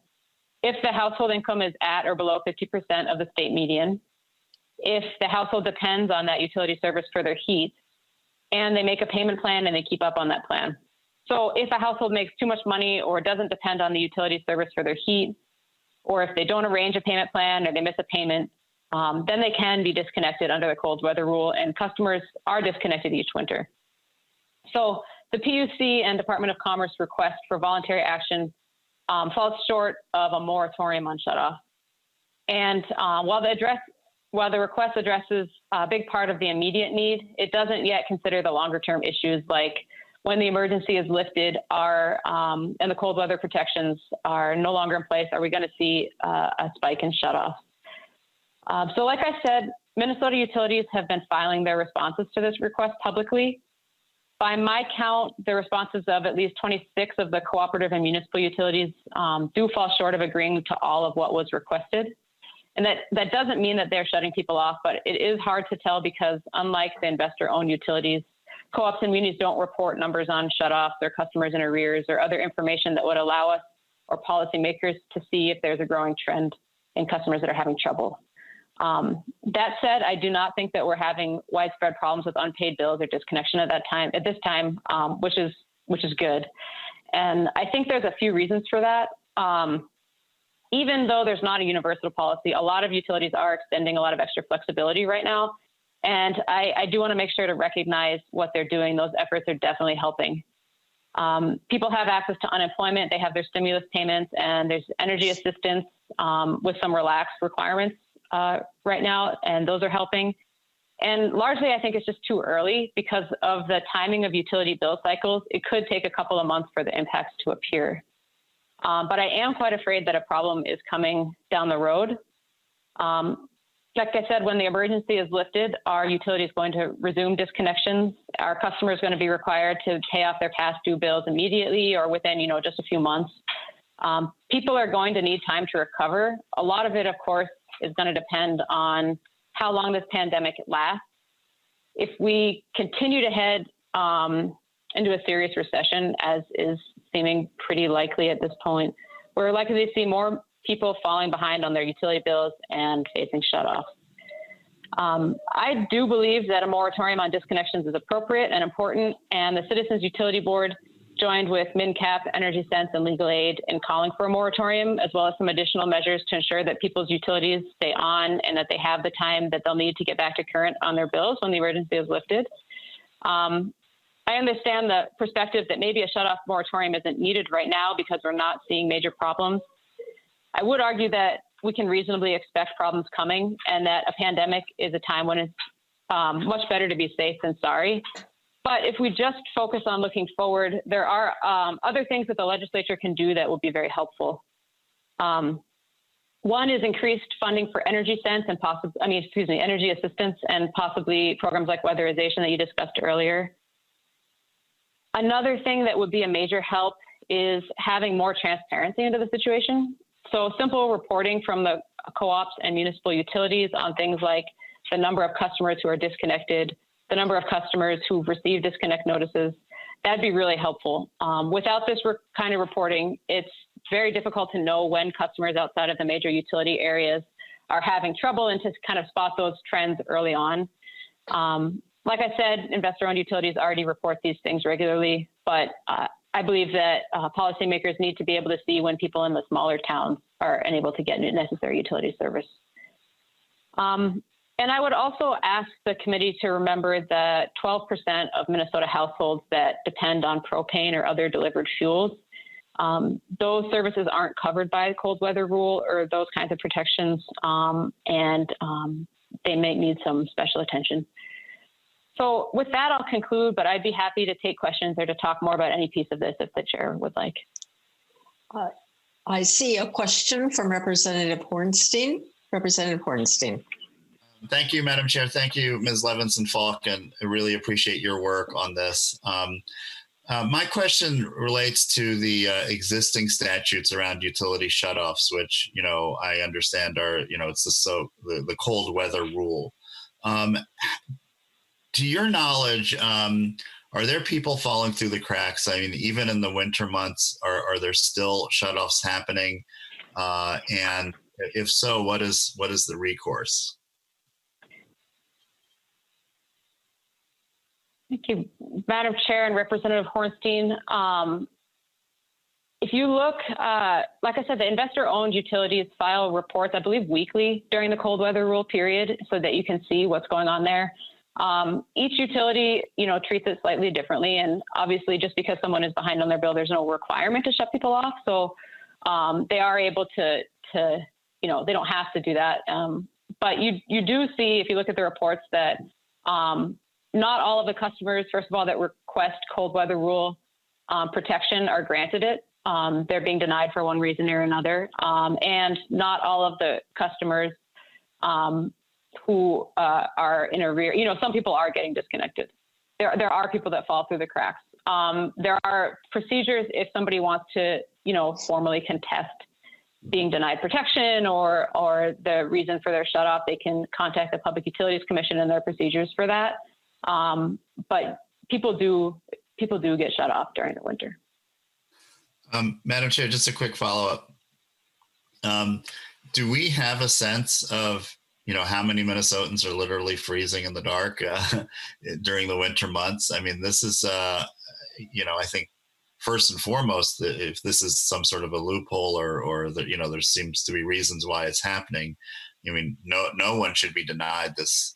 If the household income is at or below 50% of the state median, if the household depends on that utility service for their heat, and they make a payment plan and they keep up on that plan. So if a household makes too much money or doesn't depend on the utility service for their heat, or if they don't arrange a payment plan or they miss a payment, then they can be disconnected under the cold weather rule, and customers are disconnected each winter. So the PUC and Department of Commerce request for voluntary action falls short of a moratorium on shutoff. And while the request addresses a big part of the immediate need, it doesn't yet consider the longer term issues like when the emergency is lifted and the cold weather protections are no longer in place, are we going to see a spike in shutoff? So like I said, Minnesota utilities have been filing their responses to this request publicly. By my count, the responses of at least 26 of the cooperative and municipal utilities do fall short of agreeing to all of what was requested. And that doesn't mean that they're shutting people off, but it is hard to tell because unlike the investor-owned utilities, co-ops and munis don't report numbers on shutoffs or customers in arrears or other information that would allow us or policymakers to see if there's a growing trend in customers that are having trouble. That said, I do not think that we're having widespread problems with unpaid bills or disconnection at this time, which is good. And I think there's a few reasons for that. Even though there's not a universal policy, a lot of utilities are extending a lot of extra flexibility right now. And I do want to make sure to recognize what they're doing. Those efforts are definitely helping. People have access to unemployment, they have their stimulus payments, and there's energy assistance with some relaxed requirements right now, and those are helping. And largely, I think it's just too early because of the timing of utility bill cycles. It could take a couple of months for the impacts to appear. But I am quite afraid that a problem is coming down the road. Like I said, when the emergency is lifted, our utility is going to resume disconnections. Our customer is going to be required to pay off their past due bills immediately or within, just a few months. People are going to need time to recover. A lot of it, of course, is going to depend on how long this pandemic lasts. If we continue to head into a serious recession, as is seeming pretty likely at this point, we're likely to see more people falling behind on their utility bills and facing shutoffs. I do believe that a moratorium on disconnections is appropriate and important, and the Citizens Utility Board joined with MnCap, Energy Sense, and Legal Aid in calling for a moratorium, as well as some additional measures to ensure that people's utilities stay on and that they have the time that they'll need to get back to current on their bills when the emergency is lifted. I understand the perspective that maybe a shutoff moratorium isn't needed right now because we're not seeing major problems. I would argue that we can reasonably expect problems coming and that a pandemic is a time when it's much better to be safe than sorry. But if we just focus on looking forward, there are other things that the legislature can do that will be very helpful. One is increased funding for energy sense and energy assistance and possibly programs like weatherization that you discussed earlier. Another thing that would be a major help is having more transparency into the situation. So simple reporting from the co-ops and municipal utilities on things like the number of customers who are disconnected, the number of customers who've received disconnect notices, that'd be really helpful. Without this kind of reporting, it's very difficult to know when customers outside of the major utility areas are having trouble and to kind of spot those trends early on. Like I said, investor-owned utilities already report these things regularly, but I believe that policymakers need to be able to see when people in the smaller towns are unable to get necessary utility service. And I would also ask the committee to remember that 12% of Minnesota households that depend on propane or other delivered fuels, those services aren't covered by the cold weather rule or those kinds of protections, and they may need some special attention. So with that, I'll conclude, but I'd be happy to take questions or to talk more about any piece of this if the chair would like. I see a question from Representative Hornstein. Representative Hornstein. Thank you, Madam Chair. Thank you, Ms. Levinson-Falk, and I really appreciate your work on this. My question relates to the existing statutes around utility shutoffs, which, I understand are, it's the cold weather rule. To your knowledge, are there people falling through the cracks? I mean, even in the winter months, are there still shutoffs happening? And if so, what is the recourse? Thank you, Madam Chair and Representative Hornstein. If you look, like I said, the investor-owned utilities file reports, I believe, weekly during the cold weather rule period so that you can see what's going on there. Each utility, treats it slightly differently. And obviously, just because someone is behind on their bill, there's no requirement to shut people off. So they are able to they don't have to do that. But you do see, if you look at the reports, that not all of the customers, first of all, that request cold weather rule protection are granted it. They're being denied for one reason or another. And not all of the customers who are in arrear, some people are getting disconnected. There are people that fall through the cracks. There are procedures if somebody wants to, formally contest being denied protection or the reason for their shutoff, they can contact the Public Utilities Commission and their procedures for that. But people do get shut off during the winter. Madam Chair, just a quick follow-up. Do we have a sense of, how many Minnesotans are literally freezing in the dark during the winter months. I mean, this is, I think first and foremost, if this is some sort of a loophole or that, there seems to be reasons why it's happening. I mean, no one should be denied this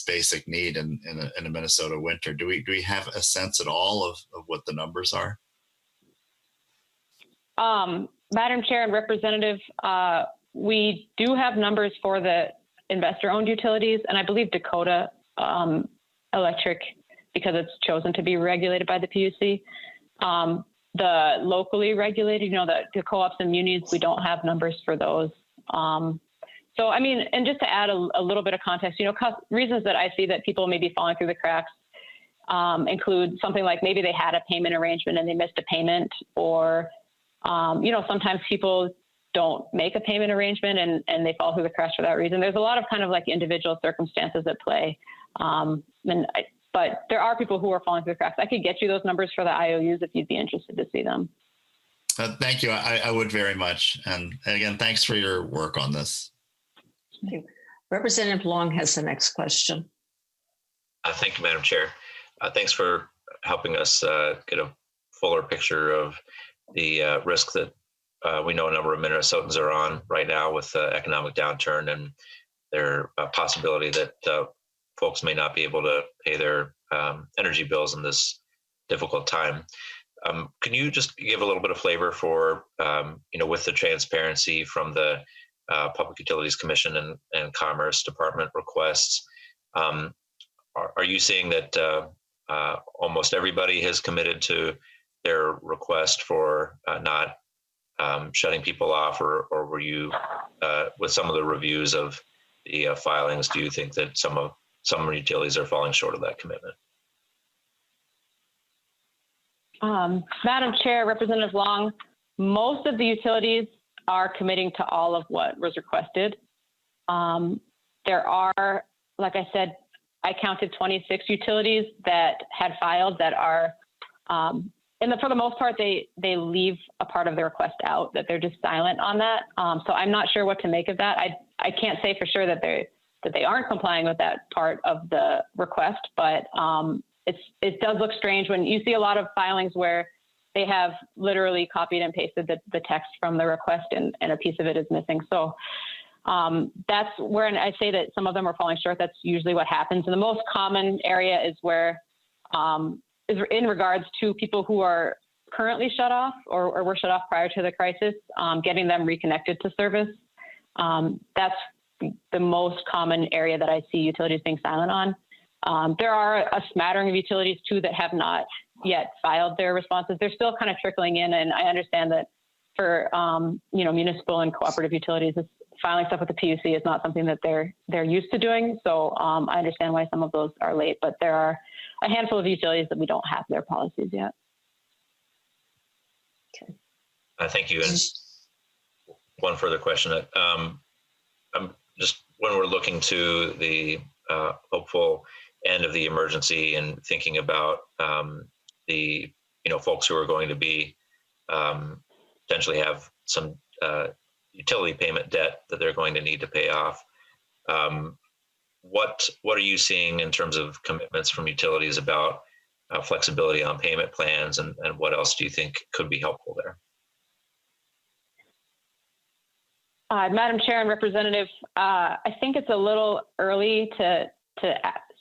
basic need in a Minnesota winter. Do we have a sense at all of what the numbers are? Madam Chair and Representative, we do have numbers for the investor-owned utilities, and I believe Dakota Electric, because it's chosen to be regulated by the PUC. The locally regulated, the co-ops and munis, we don't have numbers for those. So, I mean, and just to add a little bit of context, reasons that I see that people may be falling through the cracks include something like maybe they had a payment arrangement and they missed a payment, or, sometimes people don't make a payment arrangement and they fall through the cracks for that reason. There's a lot of kind of like individual circumstances at play. But there are people who are falling through the cracks. I could get you those numbers for the IOUs if you'd be interested to see them. Thank you. I would very much. And again, thanks for your work on this. Thank you. Representative Long has the next question. Thank you, Madam Chair. Thanks for helping us get a fuller picture of the risk that we know a number of Minnesotans are on right now with economic downturn and their possibility that folks may not be able to pay their energy bills in this difficult time. Can you just give a little bit of flavor for, with the transparency from the Public Utilities Commission and Commerce Department requests, are you seeing that almost everybody has committed to their request for not shutting people off, or were you, with some of the reviews of the filings, do you think that some utilities are falling short of that commitment? Madam Chair, Representative Long, most of the utilities are committing to all of what was requested. There are, like I said, I counted 26 utilities that had filed that are, for the most part, they leave a part of the request out, that they're just silent on that. So I'm not sure what to make of that. I can't say for sure that they aren't complying with that part of the request, but it does look strange when you see a lot of filings where they have literally copied and pasted the text from the request and a piece of it is missing. So that's where I say that some of them are falling short. That's usually what happens. And the most common area is where is in regards to people who are currently shut off or were shut off prior to the crisis, getting them reconnected to service. That's the most common area that I see utilities being silent on. There are a smattering of utilities too that have not yet filed their responses. They're still kind of trickling in, and I understand that for municipal and cooperative utilities, filing stuff with the PUC is not something that they're used to doing. So I understand why some of those are late, but there are a handful of utilities that we don't have their policies yet. Okay. Thank you. And one further question. I'm just, when we're looking to the hopeful end of the emergency and thinking about the folks who are going to be potentially have some utility payment debt that they're going to need to pay off. What are you seeing in terms of commitments from utilities about flexibility on payment plans, and what else do you think could be helpful there? Madam Chair and Representative, I think it's a little early to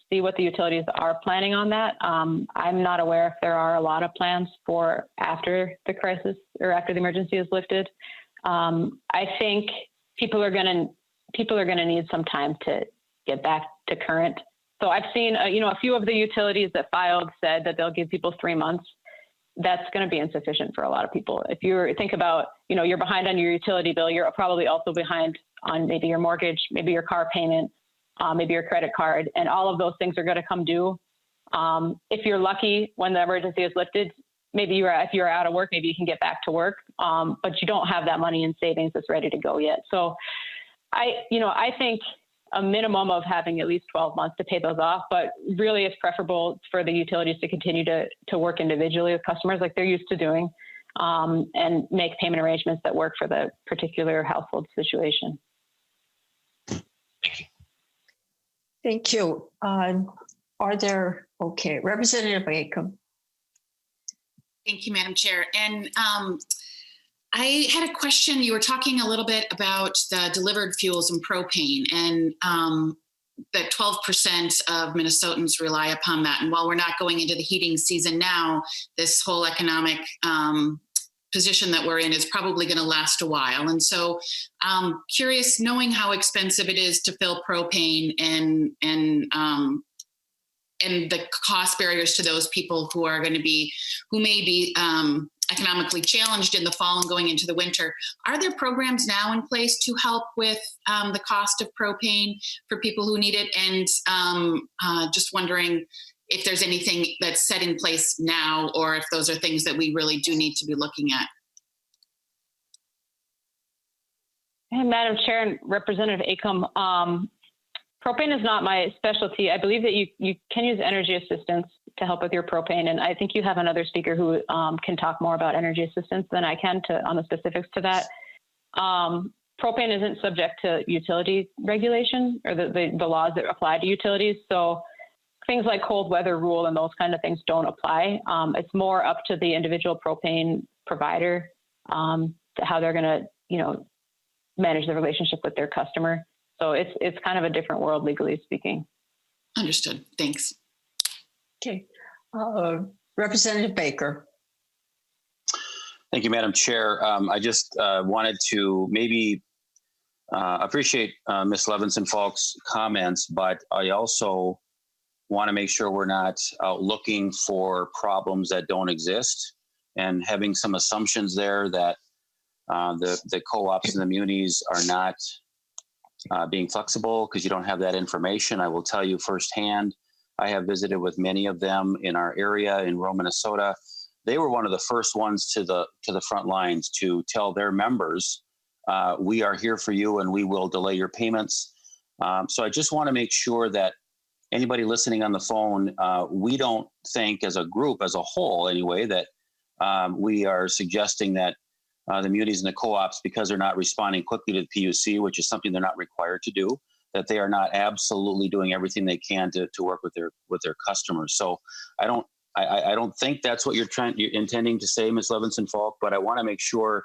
see what the utilities are planning on that. I'm not aware if there are a lot of plans for after the crisis or after the emergency is lifted. I think people are going to need some time to get back to current. So I've seen, a few of the utilities that filed said that they'll give people 3 months. That's going to be insufficient for a lot of people. If you think about, you're behind on your utility bill, you're probably also behind on maybe your mortgage, maybe your car payment, maybe your credit card, and all of those things are going to come due. If you're lucky, when the emergency is lifted, maybe if you're out of work, maybe you can get back to work, but you don't have that money in savings that's ready to go yet. So I think a minimum of having at least 12 months to pay those off, but really it's preferable for the utilities to continue to work individually with customers like they're used to doing, and make payment arrangements that work for the particular household situation. Thank you. Thank you. Representative Acom. Thank you, Madam Chair. And I had a question. You were talking a little bit about the delivered fuels and propane, and that 12% of Minnesotans rely upon that. And while we're not going into the heating season now, this whole economic position that we're in is probably going to last a while. And so curious, knowing how expensive it is to fill propane and the cost barriers to those people who may be economically challenged in the fall and going into the winter. Are there programs now in place to help with the cost of propane for people who need it? And just wondering if there's anything that's set in place now, or if those are things that we really do need to be looking at. Hey, Madam Chair and Representative Acom, propane is not my specialty. I believe that you can use energy assistance to help with your propane. And I think you have another speaker who can talk more about energy assistance than I can on the specifics to that. Propane isn't subject to utility regulation or the laws that apply to utilities. So things like cold weather rule and those kind of things don't apply. It's more up to the individual propane provider to how they're going to, manage the relationship with their customer. So it's kind of a different world, legally speaking. Understood. Thanks. Okay. Representative Baker. Thank you, Madam Chair. I just wanted to maybe appreciate Ms. Levinson-Falk's comments, but I also want to make sure we're not out looking for problems that don't exist and having some assumptions there that the co-ops and the munis are not being flexible because you don't have that information. I will tell you firsthand, I have visited with many of them in our area in rural Minnesota. They were one of the first ones to the front lines to tell their members, we are here for you and we will delay your payments. So I just want to make sure that anybody listening on the phone, we don't think as a group, as a whole anyway, that we are suggesting that the munis and the co-ops, because they're not responding quickly to the PUC, which is something they're not required to do, that they are not absolutely doing everything they can to work with their customers. So I don't think that's what you're intending to say, Ms. Levinson-Falk, but I want to make sure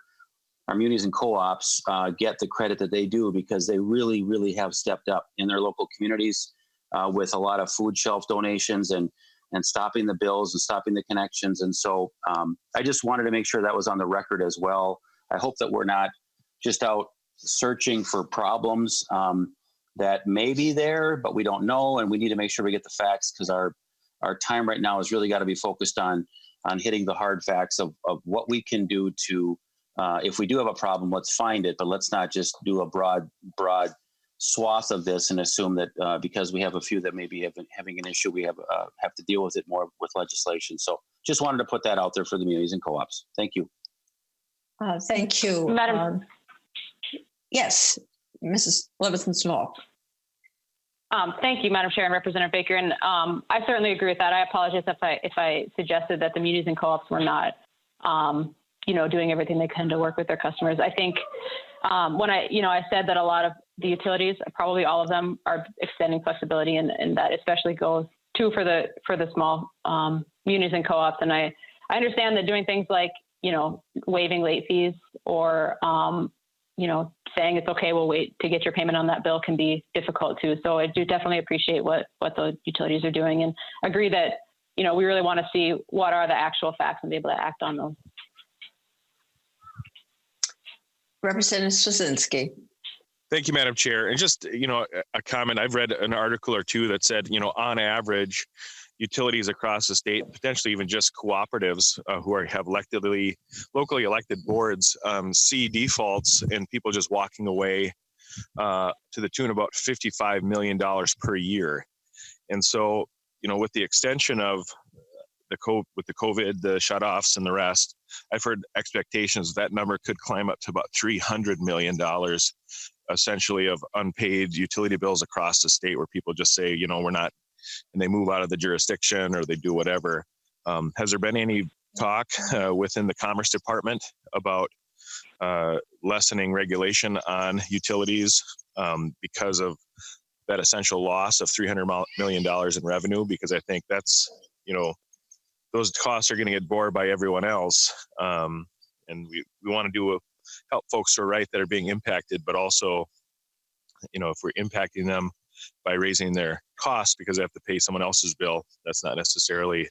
our munis and co-ops get the credit that they do, because they really, really have stepped up in their local communities with a lot of food shelf donations and stopping the bills and stopping the connections. And so I just wanted to make sure that was on the record as well. I hope that we're not just out searching for problems that may be there, but we don't know. And we need to make sure we get the facts, because our time right now has really got to be focused on hitting the hard facts of what we can do to, if we do have a problem, let's find it, but let's not just do a broad swath of this and assume that because we have a few that may be having an issue, we have to deal with it more with legislation. So just wanted to put that out there for the munis and co-ops. Thank you. Thank you. Madam. Yes, Mrs. Levinson-Falk. Thank you, Madam Chair and Representative Baker. And I certainly agree with that. I apologize if I suggested that the munis and co-ops were not, doing everything they can to work with their customers. I think when I said that a lot of the utilities, probably all of them, are extending flexibility, and that especially goes too for the small munis and co-ops. And I understand that doing things like waiving late fees or saying it's okay, we'll wait to get your payment on that bill can be difficult too. So I do definitely appreciate what the utilities are doing, and agree that we really want to see what are the actual facts and be able to act on those. Representative Straczynski. Thank you, Madam Chair. And just, a comment, I've read an article or two that said, on average, utilities across the state, potentially even just cooperatives who have locally elected boards, see defaults and people just walking away to the tune of about $55 million per year. And so, with the extension of the COVID, the shutoffs and the rest, I've heard expectations that number could climb up to about $300 million, essentially, of unpaid utility bills across the state, where people just say, we're not, and they move out of the jurisdiction or they do whatever. Has there been any talk within the Commerce Department about lessening regulation on utilities because of that essential loss of $300 million in revenue, because I think that's, those costs are going to get borne by everyone else. And we want to help folks who are right that are being impacted, but also, if we're impacting them by raising their costs because they have to pay someone else's bill, that's not necessarily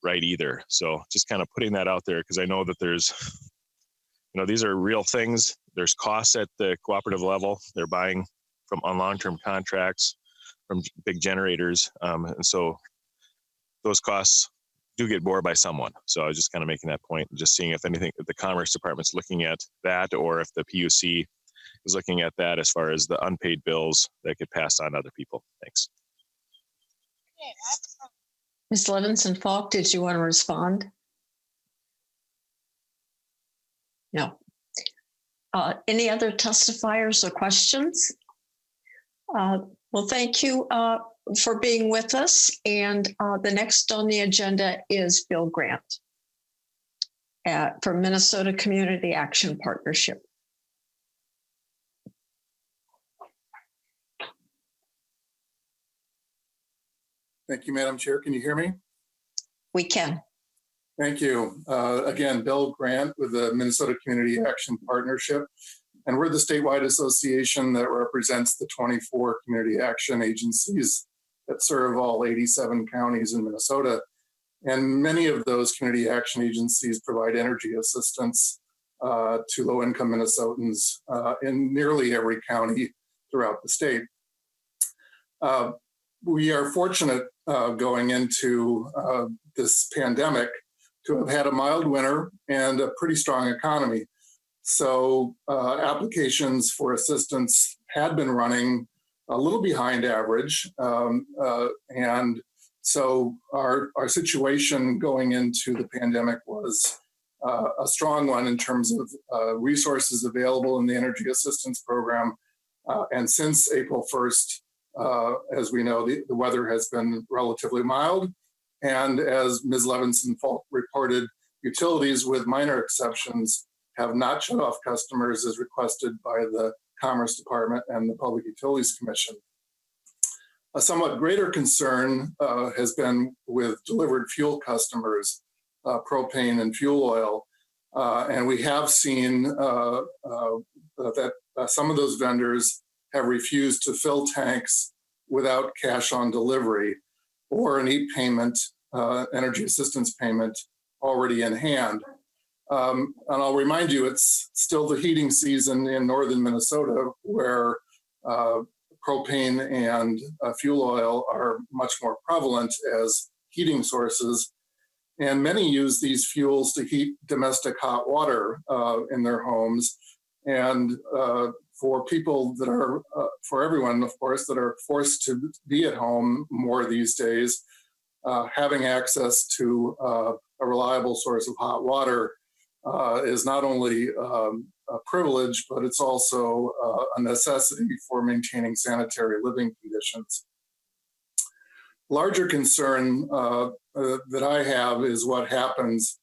right either. So just kind of putting that out there, because I know that there's, these are real things. There's costs at the cooperative level. They're buying on long-term contracts from big generators. And so those costs do get borne by someone. So I was just kind of making that point and just seeing if anything, if the Commerce Department's looking at that, or if the PUC is looking at that as far as the unpaid bills that get passed on to other people. Thanks. Ms. Levinson Falk, did you want to respond? No. Any other testifiers or questions? Well, thank you for being with us. And the next on the agenda is Bill Grant for Minnesota Community Action Partnership. Thank you, Madam Chair. Can you hear me? We can. Thank you. Again, Bill Grant with the Minnesota Community Action Partnership. And we're the statewide association that represents the 24 community action agencies that serve all 87 counties in Minnesota. And many of those community action agencies provide energy assistance to low-income Minnesotans in nearly every county throughout the state. We are fortunate going into this pandemic to have had a mild winter and a pretty strong economy. So applications for assistance had been running a little behind average. And so our situation going into the pandemic was a strong one in terms of resources available in the energy assistance program. And since April 1st, as we know, the weather has been relatively mild. And as Ms. Levinson Falk reported, utilities, with minor exceptions, have not shut off customers as requested by the Commerce Department and the Public Utilities Commission. A somewhat greater concern has been with delivered fuel customers, propane and fuel oil. And we have seen that some of those vendors have refused to fill tanks without cash on delivery or an e-payment, energy assistance payment already in hand. And I'll remind you, it's still the heating season in northern Minnesota, where propane and fuel oil are much more prevalent as heating sources. And many use these fuels to heat domestic hot water in their homes. And for people that are, for everyone, of course, that are forced to be at home more these days, having access to a reliable source of hot water is not only a privilege, but it's also a necessity for maintaining sanitary living conditions. Larger concern that I have is what happens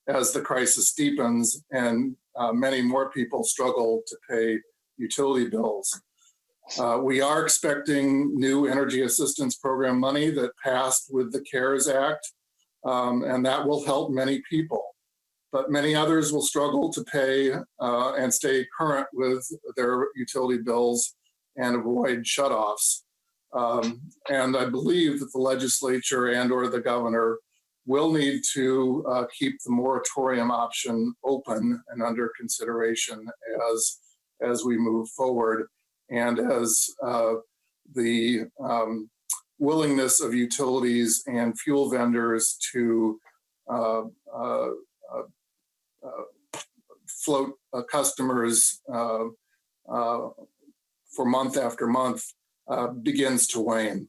as the crisis deepens and many more people struggle to pay utility bills. We are expecting new energy assistance program money that passed with the CARES Act, and that will help many people. But many others will struggle to pay and stay current with their utility bills and avoid shutoffs. And I believe that the legislature and or the governor will need to keep the moratorium option open and under consideration as we move forward, and as the willingness of utilities and fuel vendors to float customers for month after month begins to wane.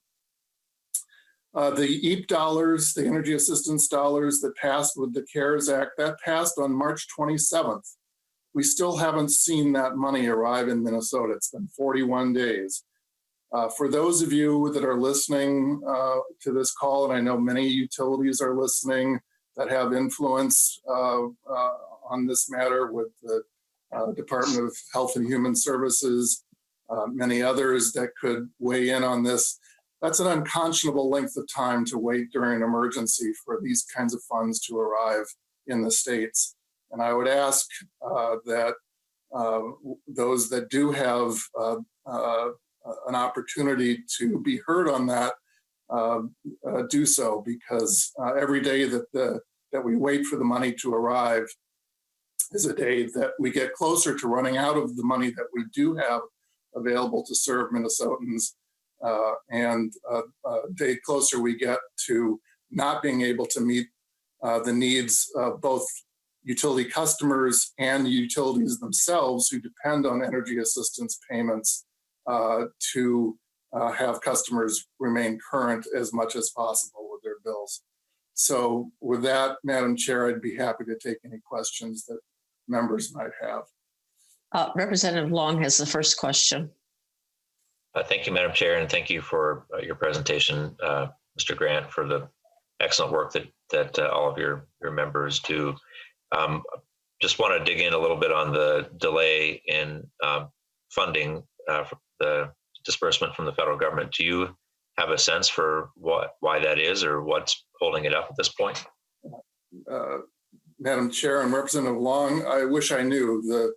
The EAP dollars, the energy assistance dollars that passed with the CARES Act, that passed on March 27th. We still haven't seen that money arrive in Minnesota. It's been 41 days. For those of you that are listening to this call, and I know many utilities are listening that have influence on this matter with the Department of Health and Human Services, many others that could weigh in on this. That's an unconscionable length of time to wait during an emergency for these kinds of funds to arrive in the states. And I would ask that those that do have an opportunity to be heard on that do so, because every day that we wait for the money to arrive is a day that we get closer to running out of the money that we do have available to serve Minnesotans, and a day closer we get to not being able to meet the needs of both utility customers and utilities themselves who depend on energy assistance payments to have customers remain current as much as possible with their bills. So with that, Madam Chair, I'd be happy to take any questions that members might have. Representative Long has the first question. Thank you, Madam Chair, and thank you for your presentation, Mr. Grant, for the excellent work that all of your members do. Just want to dig in a little bit on the delay in funding for the disbursement from the federal government. Do you have a sense for why that is, or what's holding it up at this point? Madam Chair and Representative Long, I wish I knew. The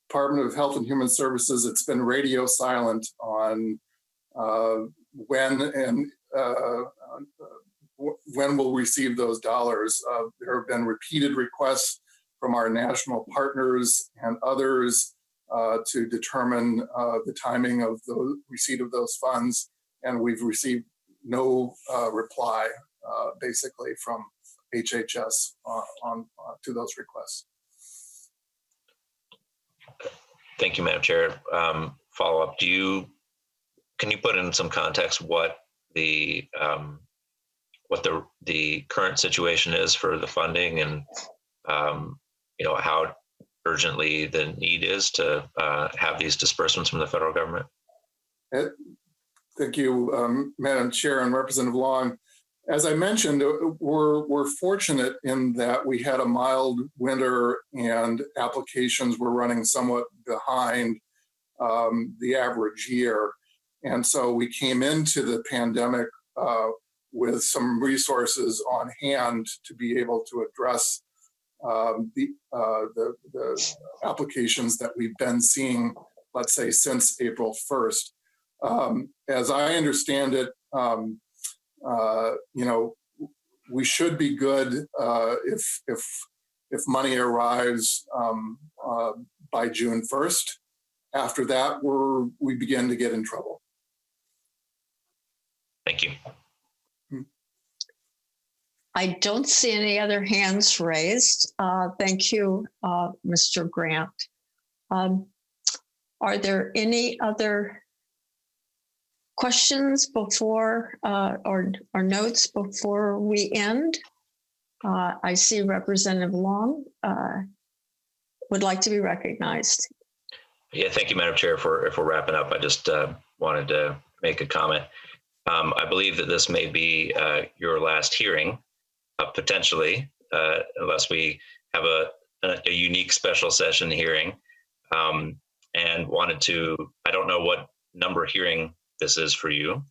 Department of Health and Human Services, it's been radio silent on when we'll receive those dollars. There have been repeated requests from our national partners and others to determine the timing of the receipt of those funds, and we've received no reply, basically, from HHS to those requests. Thank you, Madam Chair. Follow up. Can you put in some context what the current situation is for the funding, and how urgently the need is to have these disbursements from the federal government? Thank you, Madam Chair and Representative Long. As I mentioned, we're fortunate in that we had a mild winter and applications were running somewhat behind the average year. And so we came into the pandemic with some resources on hand to be able to address the applications that we've been seeing, let's say, since April 1st. As I understand it, we should be good if money arrives by June 1st. After that, we begin to get in trouble. Thank you. I don't see any other hands raised. Thank you, Mr. Grant. Are there any other questions before or notes before we end? I see Representative Long would like to be recognized. Yeah, thank you, Madam Chair. If we're wrapping up, I just wanted to make a comment. I believe that this may be your last hearing, potentially, unless we have a unique special session hearing. And wanted to, I don't know what number hearing this is for you,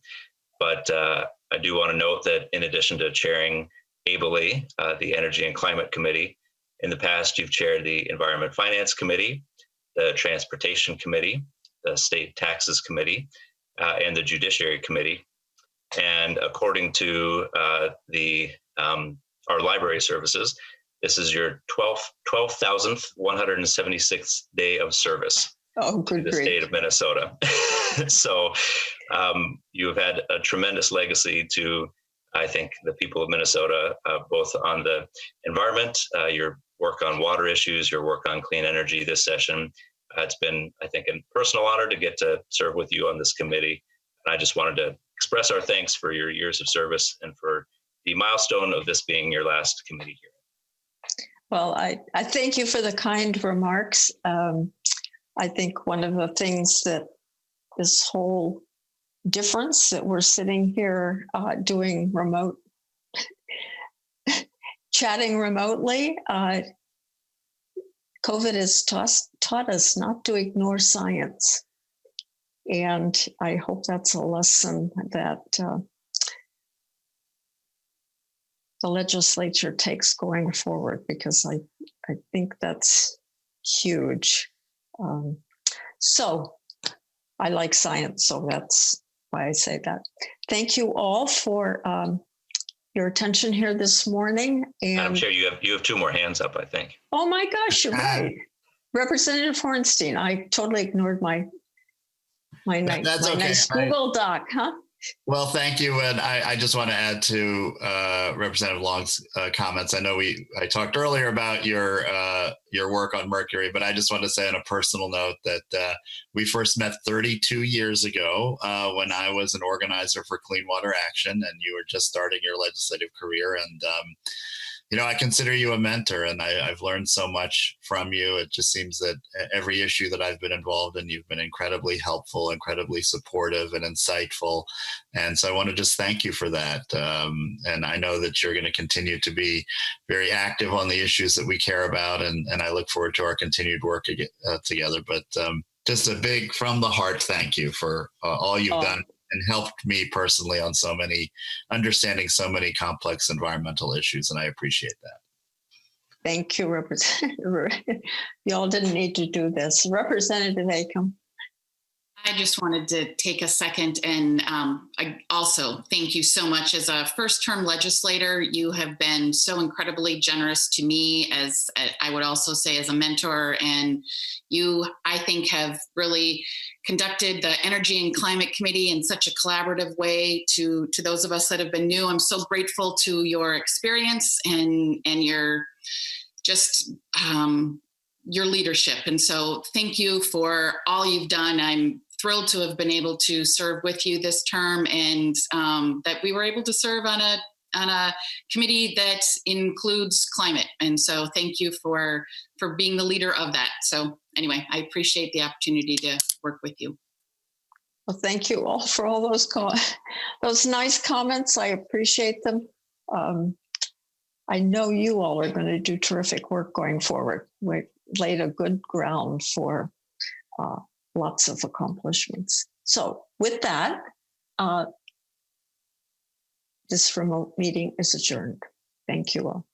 but I do want to note that in addition to chairing ably the Energy and Climate Committee, in the past you've chaired the Environment Finance Committee, the Transportation Committee, the State Taxes Committee, and the Judiciary Committee. And according to our library services, this is your 12,176th day of service to the state of Minnesota. So you have had a tremendous legacy to, I think, the people of Minnesota, both on the environment, your work on water issues, your work on clean energy this session. It's been, I think, a personal honor to get to serve with you on this committee. And I just wanted to express our thanks for your years of service and for the milestone of this being your last committee hearing. Well, I thank you for the kind remarks. I think one of the things that this whole difference that we're sitting here doing remote, chatting remotely, COVID has taught us not to ignore science. And I hope that's a lesson that the legislature takes going forward, because I think that's huge. So I like science, so that's why I say that. Thank you all for your attention here this morning. And Madam Chair, you have two more hands up, I think. oh my gosh, you're right. Representative Hornstein, I totally ignored my nice Google Doc, huh? Well, thank you. And I just want to add to Representative Long's comments. I know I talked earlier about your work on mercury, but I just want to say on a personal note that we first met 32 years ago when I was an organizer for Clean Water Action, and you were just starting your legislative career. And I consider you a mentor, and I've learned so much from you. It just seems that every issue that I've been involved in, you've been incredibly helpful, incredibly supportive and insightful. And so I want to just thank you for that. And I know that you're going to continue to be very active on the issues that we care about. And I look forward to our continued work together. But just a big, from the heart, thank you for all you've done and helped me personally on understanding so many complex environmental issues. And I appreciate that. Thank you, Representative. Y'all didn't need to do this. Representative Acom. I just wanted to take a second and I also thank you so much. As a first-term legislator, you have been so incredibly generous to me, as I would also say as a mentor, and you, I think, have really conducted the Energy and Climate Committee in such a collaborative way to those of us that have been new. I'm so grateful to your experience and your just your leadership. And so thank you for all you've done. I'm thrilled to have been able to serve with you this term, and that we were able to serve on a committee that includes climate. And so thank you for being the leader of that. So anyway, I appreciate the opportunity to work with you. Well, thank you all for all those nice comments. I appreciate them. I know you all are going to do terrific work going forward. We laid a good ground for lots of accomplishments. So with that, this remote meeting is adjourned. Thank you all.